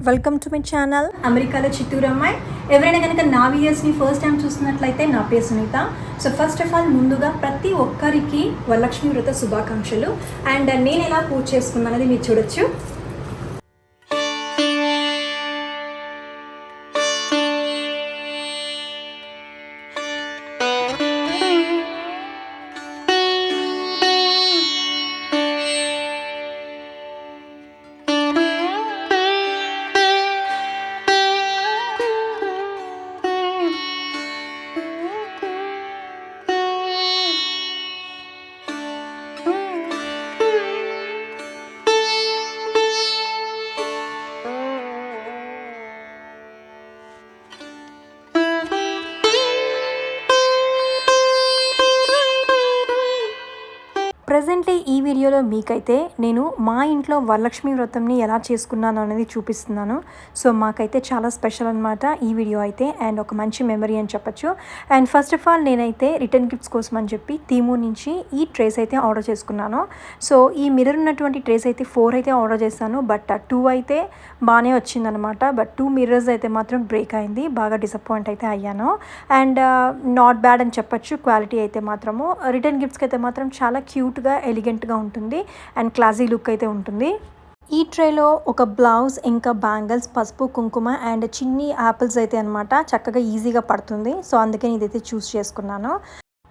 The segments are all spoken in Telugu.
Welcome to my channel. అమెరికాలో చిత్తూరు అమ్మాయి. ఎవరైనా కనుక నా వీడియోస్ని ఫస్ట్ టైం చూస్తున్నట్లయితే నా పేరు Sunitha. So first of all ముందుగా ప్రతి ఒక్కరికి వరలక్ష్మి వ్రత శుభాకాంక్షలు. అండ్ నేను ఎలా పూజ చేసుకున్నానది మీరు చూడొచ్చు. ప్రజెంట్లీ ఈ వీడియోలో మీకైతే నేను మా ఇంట్లో వరలక్ష్మి వ్రతంని ఎలా చేసుకున్నాను అనేది చూపిస్తున్నాను. సో మాకైతే చాలా స్పెషల్ అనమాట ఈ వీడియో అయితే, అండ్ ఒక మంచి మెమరీ అని చెప్పచ్చు. అండ్ ఫస్ట్ ఆఫ్ ఆల్ నేనైతే రిటర్న్ గిఫ్ట్స్ కోసం అని చెప్పి తీము నుంచి ఈ ట్రేస్ అయితే ఆర్డర్ చేసుకున్నాను. సో ఈ మిర్రర్ ఉన్నటువంటి ట్రేస్ అయితే 4 అయితే ఆర్డర్ చేశాను, బట్ 2 అయితే బాగానే వచ్చిందనమాట. బట్ 2 మిర్రర్స్ అయితే మాత్రం బ్రేక్ అయింది, బాగా డిసప్పాయింట్ అయితే అయ్యాను. అండ్ నాట్ బ్యాడ్ అని చెప్పచ్చు. క్వాలిటీ అయితే మాత్రము రిటర్న్ గిఫ్ట్స్కి అయితే మాత్రం చాలా క్యూట్గా ఎలిగెంట్గా ఉంటుంది అండ్ క్లాసీ లుక్ అయితే ఉంటుంది. ఈ ట్రేలో ఒక బ్లౌజ్, ఇంకా బ్యాంగిల్స్, పసుపు, కుంకుమ అండ్ చిన్ని యాపిల్స్ అయితే అనమాట చక్కగా ఈజీగా పడుతుంది. సో అందుకే ఇదైతే చూస్ చేసుకున్నాను.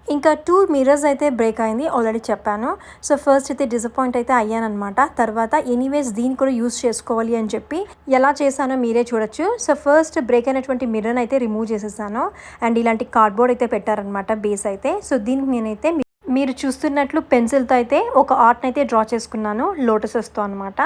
ఇంకా 2 మిర్రర్స్ అయితే బ్రేక్ అయింది, ఆల్రెడీ చెప్పాను. సో ఫస్ట్ అయితే డిసప్పాయింట్ అయితే అయ్యానమాట. తర్వాత ఎనీవేస్ దీన్ని కూడా యూస్ చేసుకోవాలి అని చెప్పి ఎలా చేశానో మీరే చూడొచ్చు. సో ఫస్ట్ బ్రేక్ అయినటువంటి మిర్రర్ని అయితే రిమూవ్ చేసేసాను. అండ్ ఇలాంటి కార్డ్బోర్డ్ అయితే పెట్టారనమాట బేస్ అయితే. సో దీనికి నేనైతే మీరు చూస్తున్నట్లు పెన్సిల్తో అయితే ఒక ఆర్ట్ని అయితే డ్రా చేసుకున్నాను, లోటసెస్తో అనమాట.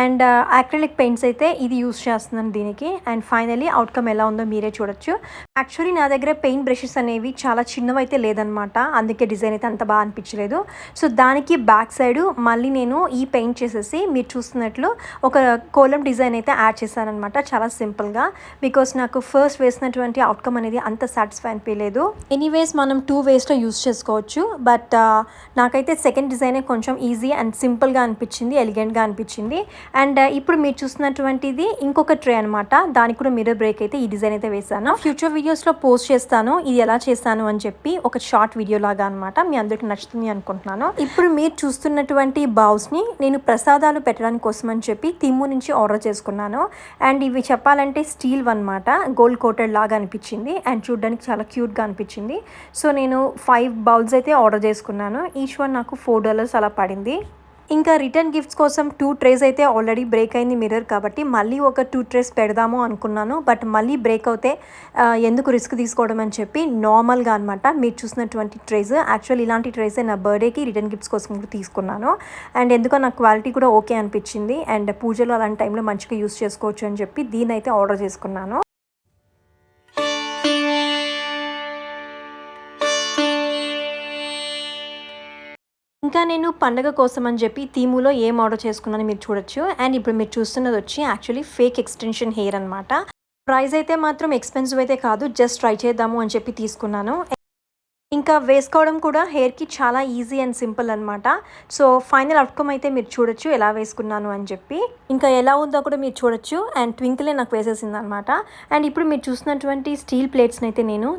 అండ్ యాక్రిలిక్ పెయింట్స్ అయితే ఇది యూస్ చేస్తున్నాను దీనికి. అండ్ ఫైనలీ అవుట్కమ్ ఎలా ఉందో మీరే చూడొచ్చు. యాక్చువల్లీ నా దగ్గర పెయింట్ బ్రషెస్ అనేవి చాలా చిన్నవి అయితే లేదనమాట, అందుకే డిజైన్ అయితే అంత బాగా అనిపించలేదు. సో దానికి బ్యాక్ సైడ్ మళ్ళీ నేను ఈ పెయింట్ చేసేసి మీరు చూస్తున్నట్లు ఒక కోలం డిజైన్ అయితే యాడ్ చేశానమాట, చాలా సింపుల్గా. బికాస్ నాకు ఫస్ట్ వేసినటువంటి అవుట్కమ్ అనేది అంత సాటిస్ఫై అనిపించలేదు. ఎనీవేస్ మనం 2 వేస్లో యూస్ చేసుకోవచ్చు. బట్ నాకైతే సెకండ్ డిజైనే కొంచెం ఈజీ అండ్ సింపుల్గా అనిపించింది, ఎలిగెంట్గా అనిపించింది. అండ్ ఇప్పుడు మీరు చూస్తున్నటువంటిది ఇంకొక ట్రే అనమాట, దానికి కూడా మిర్రర్ బ్రేక్ అయితే ఈ డిజైన్ అయితే వేసాను. ఫ్యూచర్ వీడియోస్లో పోస్ట్ చేస్తాను ఇది ఎలా చేస్తాను అని చెప్పి, ఒక షార్ట్ వీడియో లాగా అనమాట. మీ అందరికి నచ్చుతుంది అనుకుంటున్నాను. ఇప్పుడు మీరు చూస్తున్నటువంటి బౌల్స్ని నేను ప్రసాదాలు పెట్టడానికి కోసం అని చెప్పి తిమ్ము నుంచి ఆర్డర్ చేసుకున్నాను. అండ్ ఇవి చెప్పాలంటే స్టీల్ అనమాట, గోల్డ్ కోటెడ్ లాగా అనిపించింది అండ్ చూడడానికి చాలా క్యూట్గా అనిపించింది. సో నేను 5 బౌల్స్ అయితే ఆర్డర్ చేసుకున్నాను. ఈచ్ వన్ నాకు $4 అలా పడింది. ఇంకా రిటర్న్ గిఫ్ట్స్ కోసం 2 ట్రేస్ అయితే ఆల్రెడీ బ్రేక్ అయింది మిర్రర్ కాబట్టి మళ్ళీ ఒక 2 ట్రేస్ పెడదాము అనుకున్నాను. బట్ మళ్ళీ బ్రేక్ అవుతే ఎందుకు రిస్క్ తీసుకోవడం అని చెప్పి నార్మల్గా అనమాట మీరు చూసినటువంటి ట్రేస్, యాక్చువల్ ఇలాంటి ట్రేస్ నా బర్త్డేకి రిటర్న్ గిఫ్ట్స్ కోసం కూడా తీసుకున్నాను. అండ్ ఎందుకో నాకు క్వాలిటీ కూడా ఓకే అనిపించింది అండ్ పూజలో అలాంటి టైంలో మంచిగా యూస్ చేసుకోవచ్చు అని చెప్పి దీన్ని అయితే ఆర్డర్ చేసుకున్నాను. ఇంకా నేను పండగ కోసం అని చెప్పి థీములో ఏం ఆర్డర్ చేసుకున్నాను మీరు చూడొచ్చు. అండ్ ఇప్పుడు మీరు చూస్తున్నది వచ్చి యాక్చువల్లీ ఫేక్ ఎక్స్టెన్షన్ హెయిర్ అనమాట. ప్రైస్ అయితే మాత్రం ఎక్స్పెన్సివ్ అయితే కాదు, జస్ట్ ట్రై చేద్దాము అని చెప్పి తీసుకున్నాను. ఇంకా వేసుకోవడం కూడా హెయిర్కి చాలా ఈజీ అండ్ సింపుల్ అనమాట. సో ఫైనల్ అవుట్కమ్ అయితే మీరు చూడొచ్చు ఎలా వేసుకున్నాను అని చెప్పి. ఇంకా ఎలా ఉందో కూడా మీరు చూడొచ్చు. అండ్ ట్వింకిలే నాకు వేసేసింది అనమాట. అండ్ ఇప్పుడు మీరు చూసినటువంటి స్టీల్ ప్లేట్స్ని అయితే నేను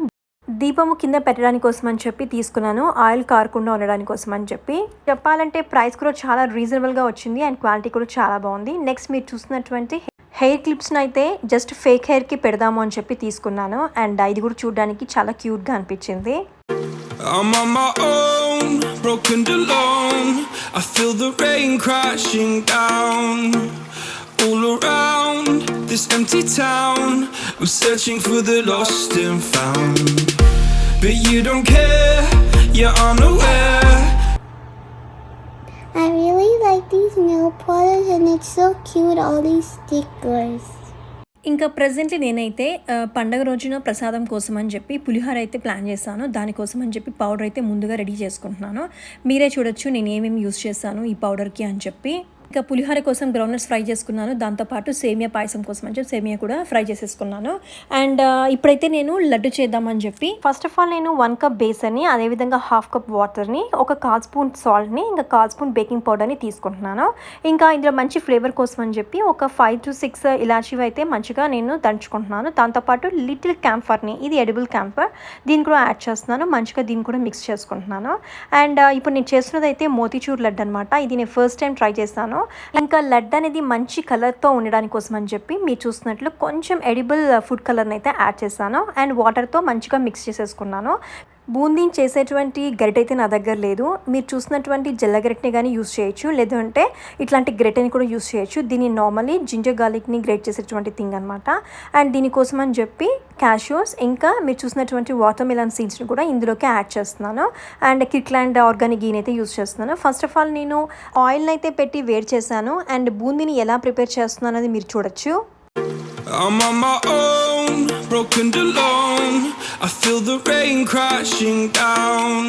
దీపము కింద పెట్టడానికి కోసం అని చెప్పి తీసుకున్నాను, ఆయిల్ కారకుండా ఉండడానికి కోసం అని చెప్పి. చెప్పాలంటే ప్రైస్ కూడా చాలా రీజనబుల్గా వచ్చింది అండ్ క్వాలిటీ కూడా చాలా బాగుంది. నెక్స్ట్ మీరు చూసినటువంటి హెయిర్ క్లిప్స్ని అయితే జస్ట్ ఫేక్ హెయిర్కి పెడదాము అని చెప్పి తీసుకున్నాను. అండ్ ఇది కూడా చూడడానికి చాలా క్యూట్గా అనిపించింది. I'm on my own, broken alone. I feel the rain crashing down all around this empty town. I'm searching for the lost and found, but you don't care, you're unaware. I really like these nail polish and it's so cute, all these stickers. ఇంకా ప్రజెంట్లీ నేనైతే పండగ రోజున ప్రసాదం కోసం అని చెప్పి పులిహోర అయితే ప్లాన్ చేశాను. దానికోసం అని చెప్పి పౌడర్ అయితే ముందుగా రెడీ చేసుకుంటున్నాను. మీరే చూడొచ్చు నేను ఏమేమి యూస్ చేశాను ఈ పౌడర్కి అని చెప్పి. ఇంకా పులిహోర కోసం గ్రౌండ్నట్స్ ఫ్రై చేసుకున్నాను, దాంతోపాటు సేమియా పాయసం కోసం అని చెప్పి సేమియా కూడా ఫ్రై చేసేసుకున్నాను. అండ్ ఇప్పుడైతే నేను లడ్డు చేద్దామని చెప్పి ఫస్ట్ ఆఫ్ ఆల్ నేను 1 కప్ బేసన్ని, అదేవిధంగా 1/2 కప్ వాటర్ని, ఒక 1/4 స్పూన్ సాల్ట్ని, ఇంకా 1/4 స్పూన్ బేకింగ్ పౌడర్ని తీసుకుంటున్నాను. ఇంకా ఇందులో మంచి ఫ్లేవర్ కోసం అని చెప్పి ఒక 5 to 6 ఇలాచీవి అయితే మంచిగా నేను దంచుకుంటున్నాను. దాంతోపాటు లిటిల్ క్యాంఫర్ని, ఇది ఎడిబుల్ క్యాంఫర్, దీన్ని కూడా యాడ్ చేస్తున్నాను. మంచిగా దీన్ని కూడా మిక్స్ చేసుకుంటున్నాను. అండ్ ఇప్పుడు నేను చేస్తున్నది అయితే మోతీచూర్ లడ్డు అనమాట. ఇది నేను ఫస్ట్ టైం ట్రై చేస్తాను. ఇంకా లడ్డు అనేది మంచి కలర్తో ఉండడానికి కోసం అని చెప్పి మీరు చూస్తున్నట్లు కొంచెం ఎడిబుల్ ఫుడ్ కలర్ని అయితే యాడ్ చేశాను. అండ్ వాటర్తో మంచిగా మిక్స్ చేసేసుకున్నాను. బూందీని చేసేటువంటి గరిటె అయితే నా దగ్గర లేదు. మీరు చూసినటువంటి జల్ల గరిటెని కానీ యూస్ చేయొచ్చు, లేదంటే ఇట్లాంటి గరిటెని కూడా యూస్ చేయొచ్చు. దీన్ని నార్మల్లీ జింజర్ గార్లిక్ని గ్రేట్ చేసేటువంటి థింగ్ అనమాట. అండ్ దీనికోసం అని చెప్పి క్యాష్యూస్, ఇంకా మీరు చూసినటువంటి వాటర్ మిలన్ సీడ్స్ని కూడా ఇందులోకి యాడ్ చేస్తున్నాను. అండ్ కిర్క్లాండ్ ఆర్గానిక్ గీని అయితే యూస్ చేస్తున్నాను. ఫస్ట్ ఆఫ్ ఆల్ నేను ఆయిల్ని అయితే పెట్టి వేడి చేశాను. అండ్ బూందీని ఎలా ప్రిపేర్ చేస్తున్నాను అనేది మీరు చూడొచ్చు. I'm on my own, broken and alone. I feel the rain crashing down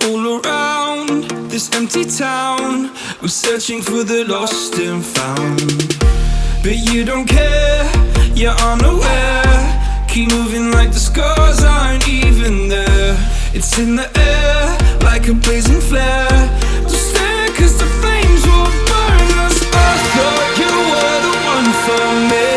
all around this empty town. I'm searching for the lost and found, but you don't care, you're unaware. Keep moving like the scars aren't even there. It's in the air like a blazing flare. Don't stare 'cause the flames will burn us. I thought you were the one for me.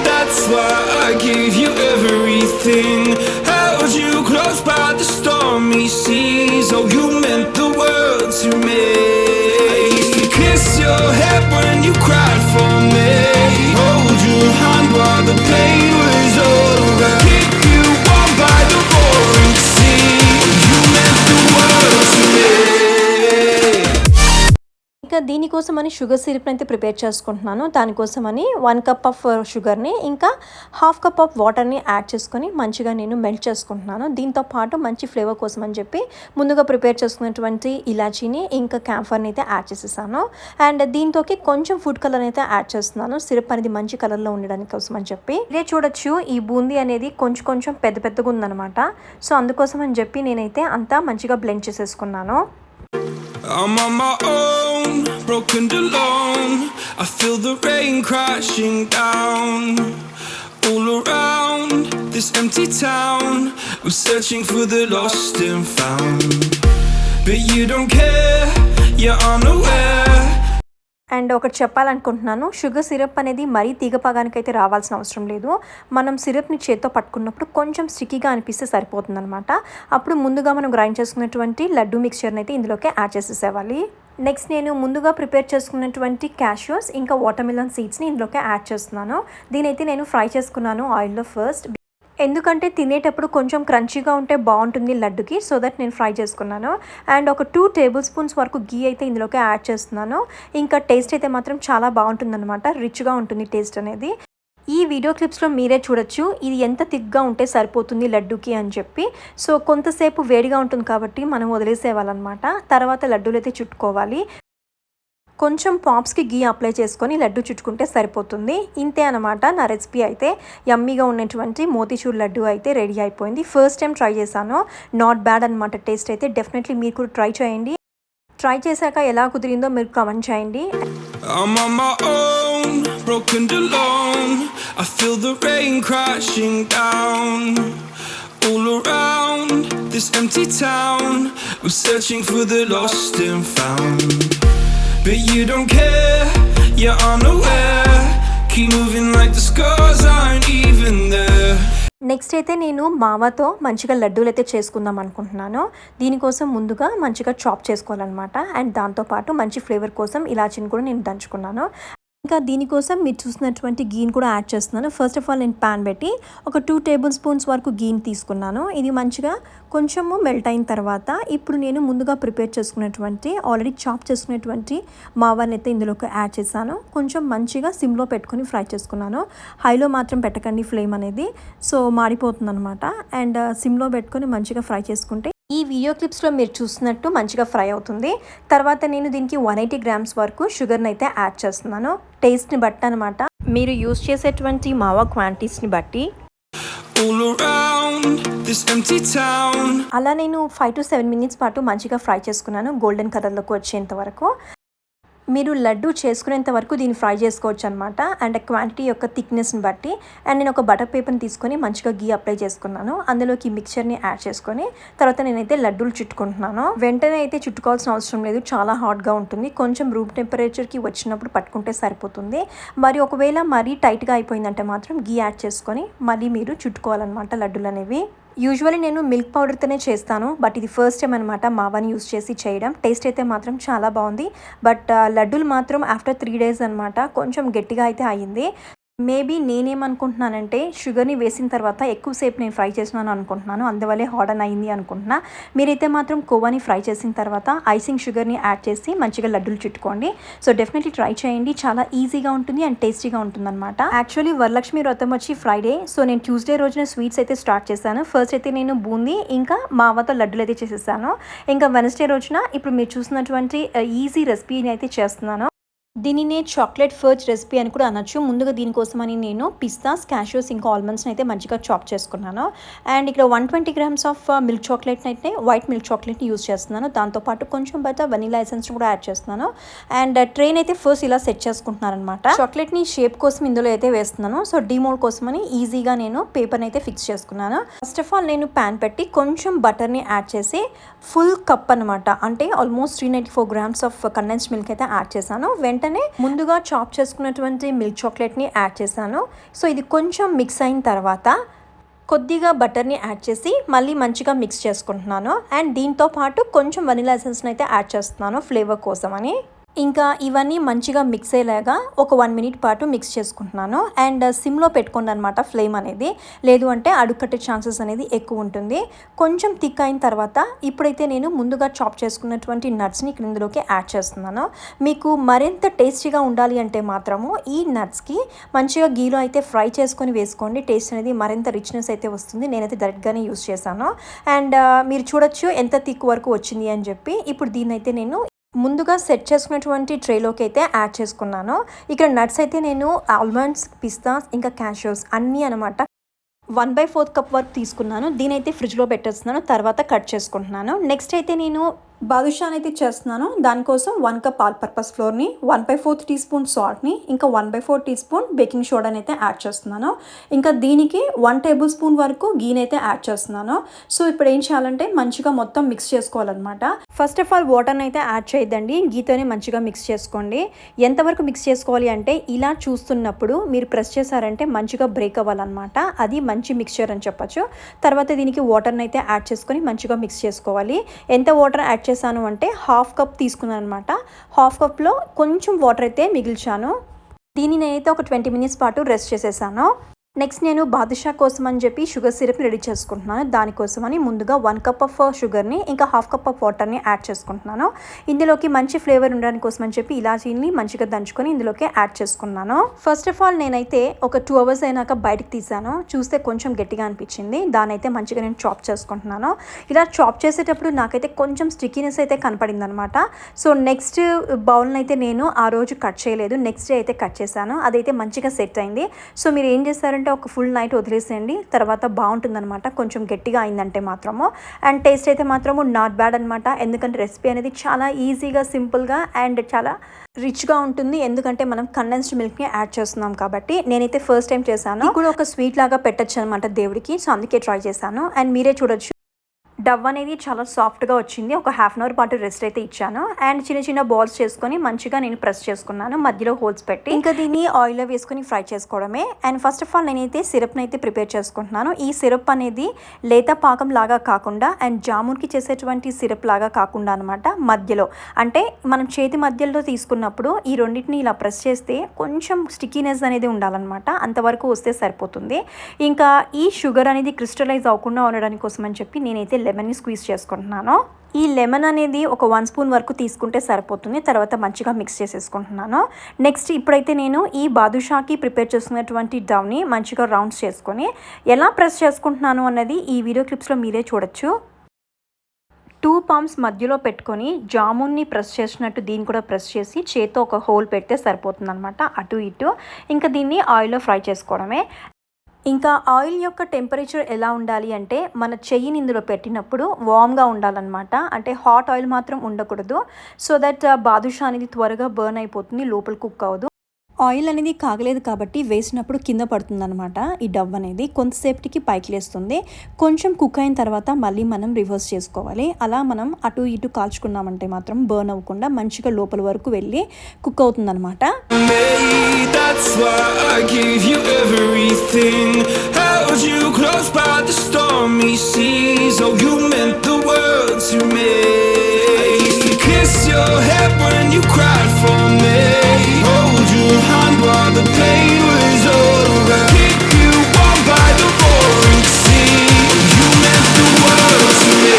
That's why I gave you everything. Held you close by the stormy seas. Oh, you meant the world to me. I used to kiss your head when you cried for me. Hold your hand while the pain was over. Keep you warm by the roaring sea. You meant the world to me. ఇంకా దీనికోసమని షుగర్ సిరప్ని అయితే ప్రిపేర్ చేసుకుంటున్నాను. దానికోసమని 1 కప్ ఆఫ్ షుగర్ని, ఇంకా 1/2 కప్ ఆఫ్ వాటర్ని యాడ్ చేసుకొని మంచిగా నేను మెల్ట్ చేసుకుంటున్నాను. దీంతో పాటు మంచి ఫ్లేవర్ కోసం అని చెప్పి ముందుగా ప్రిపేర్ చేసుకున్నటువంటి ఇలాచీని, ఇంకా క్యాంఫర్ని అయితే యాడ్ చేసేసాను. అండ్ దీంతోకి కొంచెం ఫుడ్ కలర్ అయితే యాడ్ చేస్తున్నాను, సిరప్ అనేది మంచి కలర్లో ఉండడానికి కోసం అని చెప్పి. ఇదే చూడొచ్చు, ఈ బూందీ అనేది కొంచెం పెద్దగా ఉందన్నమాట. సో అందుకోసం అని చెప్పి నేనైతే అంతా మంచిగా బ్లెండ్ చేసేసుకున్నాను. I'm on my own, broken and alone. I feel the rain crashing down all around this empty town. I'm searching for the lost and found, but you don't care, you're unaware. And ఒకటి చెప్పాలనుకుంటున్నాను, షుగర్ సిరప్ అనేది మరీ తీగపాగానికైతే రావాల్సిన అవసరం లేదు. మనం సిరప్ని చేత్తో పట్టుకున్నప్పుడు కొంచెం స్టిక్కీగా అనిపిస్తే సరిపోతుందన్నమాట. అప్పుడు ముందుగా మనం గ్రైండ్ చేసుకున్నటువంటి లడ్డు మిక్స్చర్ని అయితే ఇందులోకి యాడ్ చేసేసేవాలి. నెక్స్ట్ నేను ముందుగా ప్రిపేర్ చేసుకున్నటువంటి క్యాష్యూస్, ఇంకా వాటర్ మిలన్ సీడ్స్ని ఇందులోకి యాడ్ చేస్తున్నాను. దీనైతే నేను ఫ్రై చేసుకున్నాను ఆయిల్లో ఫస్ట్, ఎందుకంటే తినేటప్పుడు కొంచెం క్రంచీగా ఉంటే బాగుంటుంది లడ్డుకి. సో దట్ నేను ఫ్రై చేసుకున్నాను. అండ్ ఒక 2 టేబుల్ స్పూన్స్ వరకు గీ అయితే ఇందులోకి యాడ్ చేస్తున్నాను. ఇంకా టేస్ట్ అయితే మాత్రం చాలా బాగుంటుందన్నమాట, రిచ్గా ఉంటుంది టేస్ట్ అనేది. ఈ వీడియో క్లిప్స్లో మీరే చూడొచ్చు ఇది ఎంత థిక్గా ఉంటే సరిపోతుంది లడ్డుకి అని చెప్పి. సో కొంతసేపు వేడిగా ఉంటుంది కాబట్టి మనం వదిలేసేవాళ్ళనమాట. తర్వాత లడ్డూలు అయితే చుట్టుకోవాలి. కొంచెం పాప్స్కి గీ అప్లై చేసుకొని లడ్డు చుట్టుకుంటే సరిపోతుంది. ఇంతే అనమాట నా రెసిపీ అయితే. యమ్మీగా ఉన్నటువంటి మోతీచూర్ లడ్డు అయితే రెడీ అయిపోయింది. ఫస్ట్ టైం ట్రై చేశాను, నాట్ బ్యాడ్ అనమాట టేస్ట్ అయితే. డెఫినెట్లీ మీరు కూడా ట్రై చేయండి. ట్రై చేశాక ఎలా కుదిరిందో మీరు కామెంట్ చేయండి. I'm on my own, broken and alone. I feel the rain crashing down all around this empty town. I'm searching for the lost and found, but you don't care, you're unaware. Keep moving like the scars aren't even there. Next అయితే నేను మావాతో మంచిగా లడ్డూలు అయితే చేసుకుందాం అనుకుంటున్నాను. దీనికోసం ముందుగా మంచిగా చాప్ చేసుకోవాలన్నమాట. అండ్ దాంతోపాటు మంచి ఫ్లేవర్ కోసం ఇలాచీని కూడా నేను దంచుకున్నాను. ఇంకా దీనికోసం మీరు చూసినటువంటి గీని కూడా యాడ్ చేస్తున్నాను. ఫస్ట్ ఆఫ్ ఆల్ నేను ప్యాన్ పెట్టి ఒక 2 టేబుల్ స్పూన్స్ వరకు గీని తీసుకున్నాను. ఇది మంచిగా కొంచెము మెల్ట్ అయిన తర్వాత ఇప్పుడు నేను ముందుగా ప్రిపేర్ చేసుకున్నటువంటి ఆల్రెడీ చాప్ చేసుకున్నటువంటి మావాని అయితే ఇందులోకి యాడ్ చేశాను. కొంచెం మంచిగా సిమ్లో పెట్టుకొని ఫ్రై చేసుకున్నాను. హైలో మాత్రం పెట్టకండి ఫ్లేమ్ అనేది, సో మాడిపోతుంది అనమాట. అండ్ సిమ్లో పెట్టుకొని మంచిగా ఫ్రై చేసుకుంటే ఈ వీడియో క్లిప్స్లో మీరు చూస్తున్నట్టు మంచిగా ఫ్రై అవుతుంది. తర్వాత నేను దీనికి 180 గ్రామ్స్ వరకు షుగర్ని అయితే యాడ్ చేస్తున్నాను. టేస్ట్ని బట్టి అనమాట, మీరు యూస్ చేసేటువంటి మావా క్వాంటిటీస్ని బట్టి. అలా నేను 5 to 7 మినిట్స్ పాటు మంచిగా ఫ్రై చేసుకున్నాను, గోల్డెన్ కలర్లోకి వచ్చేంత వరకు. మీరు లడ్డు చేసుకునేంత వరకు దీన్ని ఫ్రై చేసుకోవచ్చు అనమాట. అండ్ క్వాంటిటీ యొక్క థిక్నెస్ని బట్టి. అండ్ నేను ఒక బటర్ పేపర్ని తీసుకొని మంచిగా గీ అప్లై చేసుకున్నాను. అందులోకి మిక్చర్ని యాడ్ చేసుకొని తర్వాత నేనైతే లడ్డూలు చుట్టుకుంటున్నాను. వెంటనే అయితే చుట్టుకోవాల్సిన అవసరం లేదు, చాలా హాట్గా ఉంటుంది. కొంచెం రూమ్ టెంపరేచర్కి వచ్చినప్పుడు పట్టుకుంటే సరిపోతుంది. మరి ఒకవేళ మరీ టైట్గా అయిపోయిందంటే మాత్రం గీ యాడ్ చేసుకొని మళ్ళీ మీరు చుట్టుకోవాలన్నమాట లడ్డూలు అనేవి. యూజువల్లీ నేను మిల్క్ పౌడర్తోనే చేస్తాను, బట్ ఇది ఫస్ట్ టైం అనమాట మావాని యూస్ చేసి చేయడం. టేస్ట్ అయితే మాత్రం చాలా బాగుంది. బట్ లడ్డూలు మాత్రం ఆఫ్టర్ 3 days అనమాట కొంచెం గట్టిగా అయితే అయ్యింది. మేబీ నేనేమనుకుంటున్నానంటే షుగర్ని వేసిన తర్వాత ఎక్కువసేపు నేను ఫ్రై చేసినాను అనుకుంటున్నాను, అందువల్లే హార్డన్ అయింది అనుకుంటున్నా. మీరైతే మాత్రం కోవాని ఫ్రై చేసిన తర్వాత ఐసింగ్ షుగర్ని యాడ్ చేసి మంచిగా లడ్డూలు చుట్టుకోండి. సో డెఫినెట్లీ ట్రై చేయండి, చాలా ఈజీగా ఉంటుంది అండ్ టేస్టీగా ఉంటుంది అనమాట. యాక్చువల్లీ వరలక్ష్మి వ్రతం వచ్చి ఫ్రైడే, సో నేను ట్యూస్డే రోజున స్వీట్స్ అయితే స్టార్ట్ చేశాను. ఫస్ట్ అయితే నేను బూందీ ఇంకా మావతో లడ్డూలు అయితే చేసేసాను. ఇంకా వెనస్డే రోజున ఇప్పుడు మీరు చూసినటువంటి ఈజీ రెసిపీని అయితే చేస్తున్నాను. దీనినే చాక్లెట్ ఫర్జ్ రెసిపీ అని కూడా అనొచ్చు. ముందుగా దీనికోసమని నేను పిస్తాస్, క్యాషియోస్ ఇంకా ఆల్మండ్స్ని అయితే మంచిగా చాప్ చేసుకున్నాను. అండ్ ఇక్కడ 120 grams ఆఫ్ మిల్క్ చాక్లెట్ని అయితే వైట్ మిల్క్ చాక్లెట్ని యూస్ చేస్తున్నాను. దాంతోపాటు కొంచెం బటర్, వెనిలా ఎసెన్స్ కూడా యాడ్ చేస్తున్నాను. అండ్ ట్రైన్ అయితే ఫస్ట్ ఇలా సెట్ చేసుకుంటున్నాను అనమాట. చాక్లెట్ని షేప్ కోసం ఇందులో అయితే వేస్తున్నాను. సో డీమోల్డ్ కోసమని ఈజీగా నేను పేపర్ని అయితే ఫిక్స్ చేసుకున్నాను. ఫస్ట్ ఆఫ్ ఆల్ నేను ప్యాన్ పెట్టి కొంచెం బటర్ని యాడ్ చేసి ఫుల్ కప్ అనమాట, అంటే almost 394 grams of condensed milk అయితే యాడ్ చేశాను. వెంటనే ముందుగా చాప్ చేసుకున్నటువంటి మిల్క్ చాక్లెట్ని యాడ్ చేశాను. సో ఇది కొంచెం మిక్స్ అయిన తర్వాత కొద్దిగా బటర్ని యాడ్ చేసి మళ్ళీ మంచిగా మిక్స్ చేసుకుంటున్నాను. అండ్ దీంతో పాటు కొంచెం వెనిలా ఎసెన్స్ని అయితే యాడ్ చేస్తున్నాను ఫ్లేవర్ కోసం అని. ఇంకా ఇవన్నీ మంచిగా మిక్స్ అయ్యేలాగా ఒక 1 minute పాటు మిక్స్ చేసుకుంటున్నాను. అండ్ సిమ్లో పెట్టుకోండి అనమాట ఫ్లేమ్ అనేది, లేదు అంటే అడుగట్టే ఛాన్సెస్ అనేది ఎక్కువ ఉంటుంది. కొంచెం థిక్ అయిన తర్వాత ఇప్పుడైతే నేను ముందుగా చాప్ చేసుకున్నటువంటి నట్స్ని ఇక్కడ ఇందులోకి యాడ్ చేస్తున్నాను. మీకు మరింత టేస్టీగా ఉండాలి అంటే మాత్రము ఈ నట్స్కి మంచిగా గీలో అయితే ఫ్రై చేసుకొని వేసుకోండి. టేస్ట్ అనేది మరింత రిచ్నెస్ అయితే వస్తుంది. నేనైతే డైరెక్ట్గానే యూస్ చేశాను. అండ్ మీరు చూడొచ్చు ఎంత థిక్ వరకు వచ్చింది అని చెప్పి. ఇప్పుడు దీన్ని అయితే నేను ముందుగా సెట్ చేసుకున్నటువంటి ట్రేలోకి అయితే యాడ్ చేసుకున్నాను. ఇక్కడ నట్స్ అయితే నేను ఆల్మండ్స్, పిస్తాస్ ఇంకా క్యాషియోస్ అన్నీ అనమాట 1/4 cup వరకు తీసుకున్నాను. దీనైతే ఫ్రిడ్జ్లో పెట్టేస్తున్నాను, తర్వాత కట్ చేసుకుంటున్నాను. నెక్స్ట్ అయితే నేను బాదుషాని అయితే చేస్తున్నాను. దానికోసం 1 cup ఆల్ పర్పస్ ఫ్లోర్ని, 1/4 teaspoon సాల్ట్ని, ఇంకా 1/4 teaspoon బేకింగ్ సోడాని అయితే యాడ్ చేస్తున్నాను. ఇంకా దీనికి 1 tablespoon వరకు గీని అయితే యాడ్ చేస్తున్నాను. సో ఇప్పుడు ఏం చేయాలంటే మంచిగా మొత్తం మిక్స్ చేసుకోవాలన్నమాట. ఫస్ట్ ఆఫ్ ఆల్ వాటర్ని అయితే యాడ్ చేయొద్దండి, గీతోనే మంచిగా మిక్స్ చేసుకోండి. ఎంతవరకు మిక్స్ చేసుకోవాలి అంటే ఇలా చూస్తున్నప్పుడు మీరు ప్రెస్ చేశారంటే మంచిగా బ్రేక్ అవ్వాలన్నమాట. అది మంచి మిక్స్చర్ అని చెప్పచ్చు. తర్వాత దీనికి వాటర్ని అయితే యాడ్ చేసుకొని మంచిగా మిక్స్ చేసుకోవాలి. ఎంత వాటర్ యాడ్ చేశాను అంటే 1/2 cup తీసుకున్నాను అనమాట. 1/2 cupలో కొంచెం వాటర్ అయితే మిగిల్చాను. దీన్ని నేనైతే ఒక 20 minutes పాటు రెస్ట్ చేసేసాను. నెక్స్ట్ నేను బాదుషా కోసం అని చెప్పి షుగర్ సిరప్ని రెడీ చేసుకుంటున్నాను. దానికోసమని ముందుగా 1 cup ఆఫ్ షుగర్ని ఇంకా 1/2 cup ఆఫ్ వాటర్ని యాడ్ చేసుకుంటున్నాను. ఇందులోకి మంచి ఫ్లేవర్ ఉండడానికి కోసం అని చెప్పి ఇలాచీని మంచిగా దంచుకొని ఇందులోకి యాడ్ చేసుకున్నాను. ఫస్ట్ ఆఫ్ ఆల్ నేనైతే ఒక 2 hours అయినాక బయటకు తీసాను. చూస్తే కొంచెం గట్టిగా అనిపించింది. దాని అయితే మంచిగా నేను చాప్ చేసుకుంటున్నాను. ఇలా చాప్ చేసేటప్పుడు నాకైతే కొంచెం స్టిక్కీనెస్ అయితే కనపడింది అనమాట. సో నెక్స్ట్ బౌల్ని అయితే నేను ఆ రోజు కట్ చేయలేదు, నెక్స్ట్ డే అయితే కట్ చేశాను. అదైతే మంచిగా సెట్ అయింది. సో మీరు ఏం చేస్తారంటే ఒక ఫుల్ నైట్ వదిలేసేయండి, తర్వాత బాగుంటుందన్నమాట. కొంచెం గట్టిగా అయిందంటే మాత్రము. అండ్ టేస్ట్ అయితే మాత్రము నాట్ బ్యాడ్ అనమాట. ఎందుకంటే రెసిపీ అనేది చాలా ఈజీగా, సింపుల్గా అండ్ చాలా రిచ్గా ఉంటుంది. ఎందుకంటే మనం కండెన్స్డ్ మిల్క్ని యాడ్ చేస్తున్నాం కాబట్టి. నేనైతే ఫస్ట్ టైం చేశాను. కూడా ఒక స్వీట్ లాగా పెట్టచ్చు అనమాట దేవుడికి. సో అందుకే ట్రై చేశాను. అండ్ మీరే చూడొచ్చు డవ్ అనేది చాలా సాఫ్ట్గా వచ్చింది. ఒక 1/2 hour పాటు రెస్ట్ అయితే ఇచ్చాను. అండ్ చిన్న చిన్న బాల్స్ చేసుకొని మంచిగా నేను ప్రెస్ చేసుకున్నాను, మధ్యలో హోల్స్ పెట్టి. ఇంకా దీన్ని ఆయిల్లో వేసుకొని ఫ్రై చేసుకోవడమే. అండ్ ఫస్ట్ ఆఫ్ ఆల్ నేనైతే సిరప్ని అయితే ప్రిపేర్ చేసుకుంటున్నాను. ఈ సిరప్ అనేది లేత పాకం లాగా కాకుండా అండ్ జామున్కి చేసేటువంటి సిరప్ లాగా కాకుండా అనమాట, మధ్యలో అంటే మనం చేతి మధ్యలో తీసుకున్నప్పుడు ఈ రెండింటిని ఇలా ప్రెస్ చేస్తే కొంచెం స్టిక్కీనెస్ అనేది ఉండాలన్నమాట. అంతవరకు వస్తే సరిపోతుంది. ఇంకా ఈ షుగర్ అనేది క్రిస్టలైజ్ అవ్వకుండా ఉండడానికి కోసం అని చెప్పి నేనైతే లెమన్ని స్క్వీజ్ చేసుకుంటున్నాను. ఈ లెమన్ అనేది ఒక 1 spoon వరకు తీసుకుంటే సరిపోతుంది. తర్వాత మంచిగా మిక్స్ చేసేసుకుంటున్నాను. నెక్స్ట్ ఇప్పుడైతే నేను ఈ బాదుషాకి ప్రిపేర్ చేసుకున్నటువంటి డవ్ని మంచిగా రౌండ్స్ చేసుకొని ఎలా ప్రెస్ చేసుకుంటున్నాను అన్నది ఈ వీడియో క్లిప్స్లో మీరే చూడొచ్చు. 2 palms మధ్యలో పెట్టుకొని జామున్ని ప్రెస్ చేసినట్టు దీన్ని కూడా ప్రెస్ చేసి చేత్తో ఒక హోల్ పెడితే సరిపోతుంది అనమాట, అటు ఇటు. ఇంకా దీన్ని ఆయిల్లో ఫ్రై చేసుకోవడమే. ఇంకా ఆయిల్ యొక్క టెంపరేచర్ ఎలా ఉండాలి అంటే మన చెయ్యిని ఇందులో పెట్టినప్పుడు వామ్గా ఉండాలన్నమాట. అంటే హాట్ ఆయిల్ మాత్రం ఉండకూడదు. సో దట్ బాదుషా అనేది త్వరగా బర్న్ అయిపోతుంది, లోపల కుక్ అవ్వదు. ఆయిల్ అనేది కాగలేదు కాబట్టి వేసినప్పుడు కింద పడుతుందన్నమాట. ఈ డవ్ అనేది కొంతసేపటికి పైకి లేస్తుంది. కొంచెం కుక్ అయిన తర్వాత మళ్ళీ మనం రివర్స్ చేసుకోవాలి. అలా మనం అటు ఇటు కాల్చుకున్నామంటే మాత్రం బర్న్ అవ్వకుండా మంచిగా లోపల వరకు వెళ్ళి కుక్ అవుతుందన్నమాట. That's why I gave you everything. Held you close by the stormy seas. Oh, you meant the world to me. I used to kiss your head when you cried for me. Hold your hand while the pain was over. Keep you warm by the roaring sea. You meant the world to me.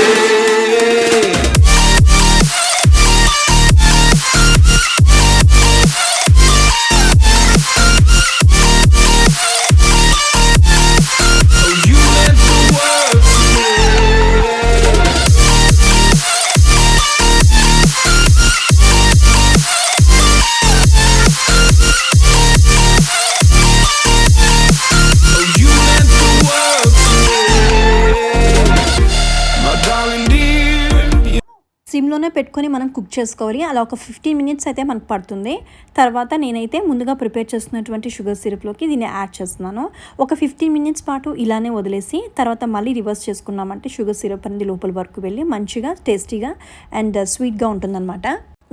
సిమ్లోనే పెట్టుకొని మనం కుక్ చేసుకోవాలి. అలా ఒక 15 మినిట్స్ అయితే మనకు పడుతుంది. తర్వాత నేనైతే ముందుగా ప్రిపేర్ చేస్తున్నటువంటి షుగర్ సిరప్లోకి దీన్ని యాడ్ చేస్తున్నాను. ఒక 15 మినిట్స్ పాటు ఇలానే వదిలేసి తర్వాత మళ్ళీ రివర్స్ చేసుకున్నామంటే షుగర్ సిరప్ అనేది లోపల వరకు వెళ్ళి మంచిగా టేస్టీగా అండ్ స్వీట్గా ఉంటుందన్నమాట.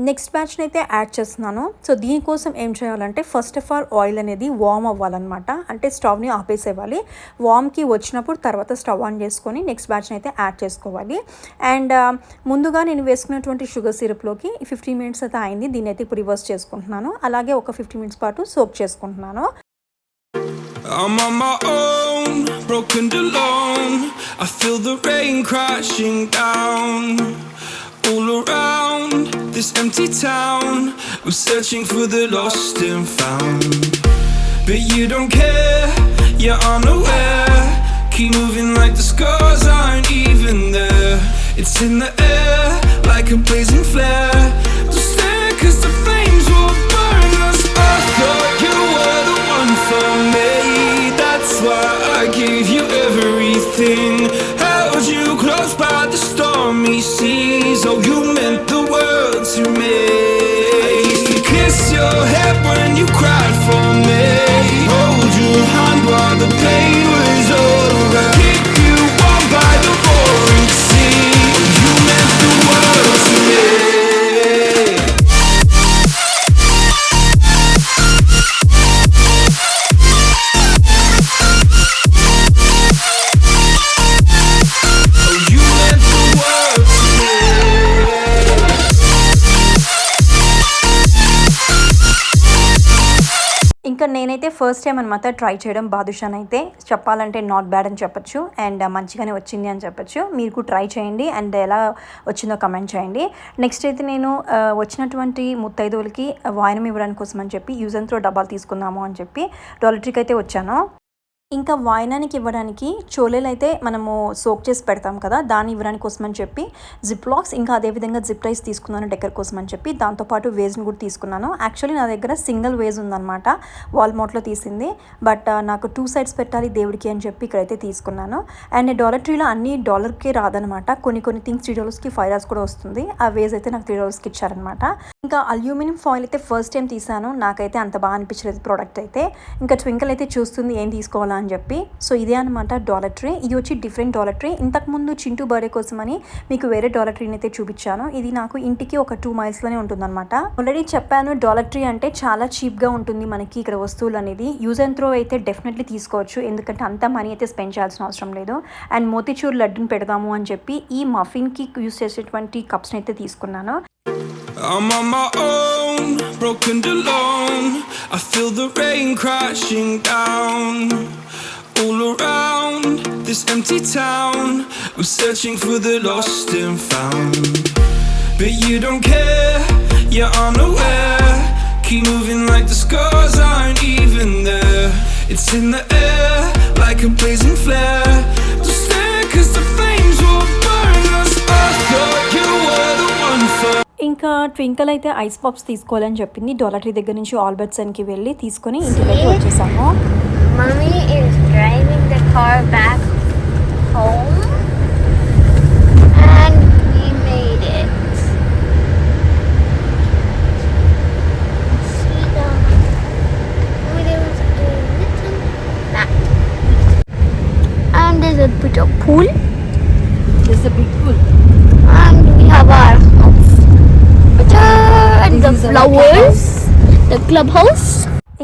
నెక్స్ట్ బ్యాచ్ని అయితే యాడ్ చేస్తున్నాను. సో దీనికోసం ఏం చేయాలంటే ఫస్ట్ ఆఫ్ ఆల్ ఆయిల్ అనేది వార్మ్ అవ్వాలన్నమాట. అంటే స్టవ్ని ఆపేసేవాలి. వార్మ్కి వచ్చినప్పుడు తర్వాత స్టవ్ ఆన్ చేసుకొని నెక్స్ట్ బ్యాచ్ని అయితే యాడ్ చేసుకోవాలి. అండ్ ముందుగా నేను వేసుకున్నటువంటి షుగర్ సిరప్లోకి 15 మినిట్స్ అయితే అయింది. దీన్ని అయితే ఇప్పుడు రివర్స్ చేసుకుంటున్నాను. అలాగే ఒక 15 మినిట్స్ పాటు సోక్ చేసుకుంటున్నాను. I'm on my own, broken and alone. I feel the rain crashing down. All around this empty town, I'm searching for the lost and found. But you don't care, you're unaware. Keep moving like the scars aren't even there. It's in the air, like a blazing flare. Don't stare, cause the flames will burn us. I thought you were the one for me. That's why I gave you everything. Held you close by the stormy seas. Oh, you meant the world to me. I used to kiss your head when you cried for me. Hold your hand while the pain was over. Keep you warm by the roaring sea. You meant the world to me. ఇంకా నేనైతే ఫస్ట్ టైం అనమాట ట్రై చేయడం బాదుషాన్ అయితే. చెప్పాలంటే నాట్ బ్యాడ్ అని చెప్పొచ్చు అండ్ మంచిగానే వచ్చింది అని చెప్పొచ్చు. మీరు కూడా ట్రై చేయండి అండ్ ఎలా వచ్చిందో కమెంట్ చేయండి. నెక్స్ట్ అయితే నేను వచ్చినటువంటి ముత్తైదువులకి వాయనం ఇవ్వడానికి కోసం అని చెప్పి యూజ్ అండ్ త్రో డబ్బాలు తీసుకుందాము అని చెప్పి డాలర్ ట్రీకి అయితే వచ్చాను. ఇంకా వాయనానికి ఇవ్వడానికి చోలేలు అయితే మనము సోక్ చేసి పెడతాం కదా, దాన్ని ఇవ్వడానికి కోసం అని చెప్పి జిప్ లాక్స్, ఇంకా అదేవిధంగా జిప్ రైస్ తీసుకున్నాను డెకర్ కోసం అని చెప్పి. దాంతోపాటు వేజ్ని కూడా తీసుకున్నాను. యాక్చువల్లీ నా దగ్గర సింగిల్ వేజ్ ఉందన్నమాట, వాల్మార్ట్లో తీసింది. బట్ నాకు 2 సైడ్స్ పెట్టాలి దేవుడికి అని చెప్పి ఇక్కడైతే తీసుకున్నాను. అండ్ డాలర్ ట్రీలో అన్ని $1కే రాదనమాట, కొన్ని థింగ్స్ $3కి $5 కూడా వస్తుంది. ఆ వేజ్ అయితే నాకు $3కి ఇచ్చారనమాట. ఇంకా అల్యూమినియం ఫాయిల్ అయితే ఫస్ట్ టైం తీసాను. నాకైతే అంత బాగా అనిపించలేదు ప్రోడక్ట్ అయితే. ఇంకా ట్వింకల్ అయితే చూస్తుంది ఏం తీసుకోవాలా అని చెప్పి. సో ఇదే అనమాట డాలర్ ట్రీ. ఇది వచ్చి డిఫరెంట్ డాలర్ ట్రీ. ఇంతకుముందు చింటూ బర్త్డే కోసం అని మీకు వేరే డాలర్ ట్రీని అయితే చూపించాను. ఇది నాకు ఇంటికి ఒక 2 మైల్స్లోనే ఉంటుందన్నమాట. ఆల్రెడీ చెప్పాను డాలర్ ట్రీ అంటే చాలా చీప్గా ఉంటుంది మనకి ఇక్కడ వస్తువులు అనేది. యూజ్ అండ్ త్రో అయితే డెఫినెట్లీ తీసుకోవచ్చు, ఎందుకంటే అంత మనీ అయితే స్పెండ్ చేయాల్సిన అవసరం లేదు. అండ్ మోతిచూర్ లడ్డుని పెడదాము అని చెప్పి ఈ మఫిన్కి యూజ్ చేసేటువంటి కప్స్ని అయితే తీసుకున్నాను. I'm on my own, broken and alone. I feel the rain crashing down. All around this empty town, I'm searching for the lost and found. But you don't care, you're unaware. Keep moving like the scars aren't even there. It's in the air, like a blazing flare. Don't stare, cause the flames will burn us. I thought you were the one for. ఇంకా ట్వింకల్ అయితే ఐస్ పాప్స్ తీసుకోవాలని చెప్పింది. డాలర్ ట్రీ దగ్గర నుంచి ఆల్బర్ట్సన్కి వెళ్ళి తీసుకొని ఇంటికి వచ్చేసాము. Mommy is driving the car back home, and we made it. See the oh, there was a little map, and there's a bit of pool, There's a big pool. and we have our house. And This the is our flowers, the clubhouse.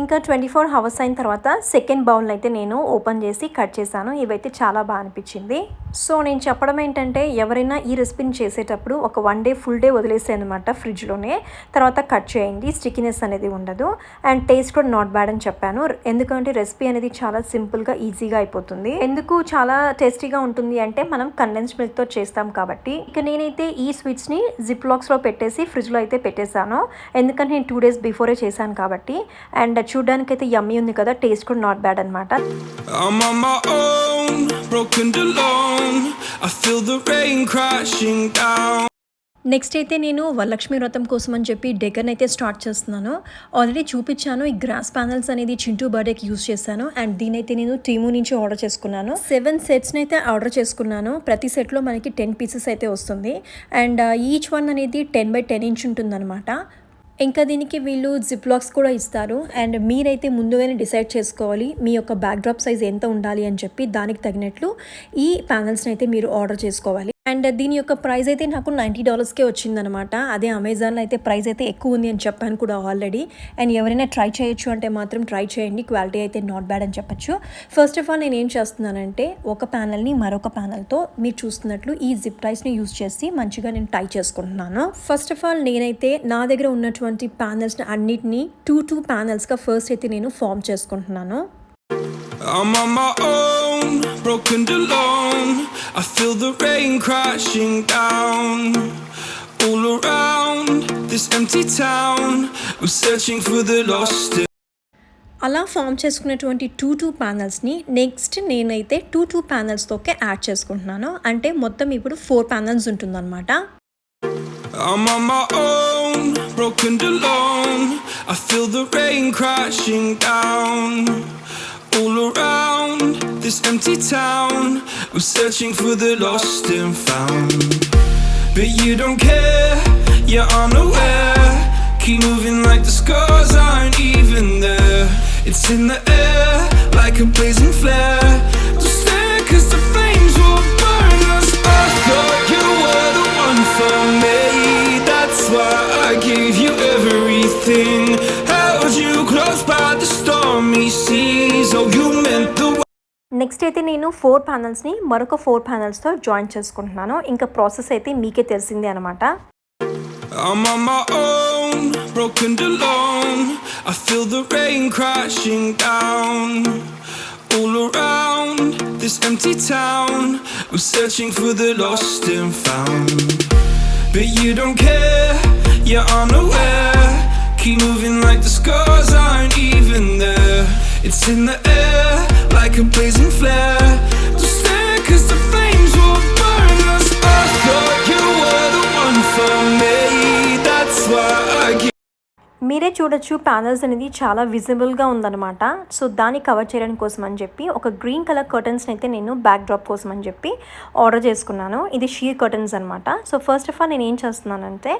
ఇంకా 24 అవర్స్ అయిన తర్వాత సెకండ్ బౌల్ అయితే నేను ఓపెన్ చేసి కట్ చేశాను. ఇవైతే చాలా బాగా అనిపించింది. సో నేను చెప్పడం ఏంటంటే ఎవరైనా ఈ రెసిపీని చేసేటప్పుడు ఒక 1 డే ఫుల్ డే వదిలేసాయి అనమాట ఫ్రిడ్జ్లోనే. తర్వాత కట్ చేయండి, స్టికినెస్ అనేది ఉండదు. అండ్ టేస్ట్ కూడా నాట్ బ్యాడ్ అని చెప్పాను. ఎందుకంటే రెసిపీ అనేది చాలా సింపుల్గా ఈజీగా అయిపోతుంది. ఎందుకు చాలా టేస్టీగా ఉంటుంది అంటే మనం కండెన్స్ మిల్క్తో చేస్తాం కాబట్టి. ఇక నేనైతే ఈ స్వీట్స్ని జిప్ లాక్స్లో పెట్టేసి ఫ్రిడ్జ్లో అయితే పెట్టేశాను. ఎందుకంటే నేను 2 days బిఫోరే చేశాను కాబట్టి. అండ్ చూడడానికి అయితే యమ్మీ ఉంది కదా, టేస్ట్ కూడా నాట్ బ్యాడ్ అనమాట. I'm on my own, broken alone. I feel the rain crashing down. Next అయితే నేను వరలక్ష్మి వ్రతం కోసం అని చెప్పి డెకర్ని అయితే స్టార్ట్ చేస్తున్నాను. ఆల్రెడీ చూపించాను, ఈ గ్రాస్ ప్యానల్స్ అనేది చింటూ బర్త్డేకి యూస్ చేశాను. అండ్ దీని అయితే నేను టీము నుంచి ఆర్డర్ చేసుకున్నాను. 7 sets అయితే ఆర్డర్ చేసుకున్నాను. ప్రతి సెట్లో మనకి 10 pieces అయితే వస్తుంది. అండ్ ఈచ్ వన్ అనేది 10x10 inch ఉంటుందన్నమాట. ఇంకా దీనికి వీళ్ళు జిప్ లాక్స్ కూడా ఇస్తారు. అండ్ మీరైతే ముందుగానే డిసైడ్ చేసుకోవాలి మీ యొక్క బ్యాక్డ్రాప్ సైజ్ ఎంత ఉండాలి అని చెప్పి. దానికి తగినట్లు ఈ ప్యానల్స్ని అయితే మీరు ఆర్డర్ చేసుకోవాలి. అండ్ దీని యొక్క ప్రైస్ అయితే నాకు $90కే వచ్చిందనమాట. అదే అమెజాన్లో అయితే ప్రైస్ అయితే ఎక్కువ ఉంది అని చెప్పాను కూడా ఆల్రెడీ. అండ్ ఎవరైనా ట్రై చేయొచ్చు అంటే మాత్రం ట్రై చేయండి, క్వాలిటీ అయితే నాట్ బ్యాడ్ అని చెప్పచ్చు. ఫస్ట్ ఆఫ్ ఆల్ నేను ఏం చేస్తున్నానంటే ఒక ప్యానల్ని మరొక ప్యానల్తో మీరు చూస్తున్నట్లు ఈ జిప్ టైస్ని యూస్ చేసి మంచిగా నేను టై చేసుకుంటున్నాను. ఫస్ట్ ఆఫ్ ఆల్ నేనైతే నా దగ్గర ఉన్నటువంటి ప్యానల్స్ని అన్నిటినీ 2 panelsగా ఫస్ట్ అయితే నేను ఫామ్ చేసుకుంటున్నాను. I'm on my own, broken alone. I feel the rain crashing down. All around this empty town, I'm searching for the lost. అలా ఫామ్ చేసుకున్నటువంటి 2 panelsని నెక్స్ట్ నేనైతే 2 panelsతోకే యాడ్ చేసుకుంటున్నాను. అంటే మొత్తం ఇప్పుడు 4 panels ఉంటుందన్నమాట. I'm on my own, broken alone. I feel the rain crashing down. All around this empty town, I'm searching for the lost and found. But you don't care, you're unaware. Keep moving like the scars aren't even there. It's in the air, like a blazing flare. Don't stare, 'cause the flames will burn us. I thought you were the one for me. That's why I gave you everything. Held you close by the stormy seas. Oh, you meant the world. Next అయితే నేను 4 panelsని మరొక 4 panelsతో జాయిన్ చేసుకుంటున్నాను. ఇంకా ప్రాసెస్ అయితే మీకే తెలిసిందే అనమాట. I'm on my own, broken alone. I feel the rain crashing down. All around this empty town, I'm searching for the lost and found. But you don't care, you're unaware. Keep moving like the scars aren't even there. It's in the air, like a blazing flare. Don't stare, 'cause the flames will burn us. I thought you were the one for me. That's why I give. మీరే చూడొచ్చు ప్యానల్స్ అనేది చాలా విజిబుల్గా ఉందన్నమాట. సో దాన్ని కవర్ చేయడానికి కోసం అని చెప్పి ఒక గ్రీన్ కలర్ కర్టన్స్ని అయితే నేను బ్యాక్ డ్రాప్ కోసం అని చెప్పి ఆర్డర్ చేసుకున్నాను. ఇది షీర్ కర్టన్స్ అనమాట. సో ఫస్ట్ ఆఫ్ ఆల్ నేను ఏం చేస్తున్నానంటే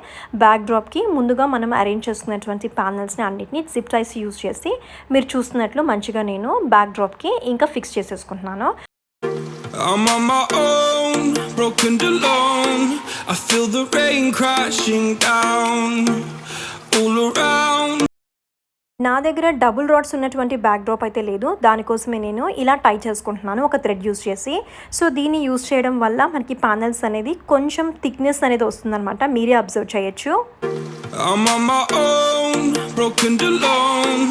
బ్యాక్ డ్రాప్కి ముందుగా మనం అరేంజ్ చేసుకున్నటువంటి ప్యానల్స్ని అన్నిటిని జిప్ టైస్ యూజ్ చేసి మీరు చూస్తున్నట్లు మంచిగా నేను బ్యాక్ డ్రాప్కి ఇంకా ఫిక్స్ చేసేసుకుంటున్నాను. I'm on my own, broken alone. I feel the rain crashing down. All around. నా దగ్గర డబుల్ రాడ్స్ ఉన్నటువంటి బ్యాక్ డ్రాప్ అయితే లేదు. దానికోసమే నేను ఇలా టై చేసుకుంటున్నాను ఒక థ్రెడ్ యూస్ చేసి. సో దీన్ని యూస్ చేయడం వల్ల మనకి ప్యానల్స్ అనేది కొంచెం థిక్నెస్ అనేది వస్తుందన్నమాట. మీరే అబ్జర్వ్ చేయొచ్చు. I'm on my own, broken alone.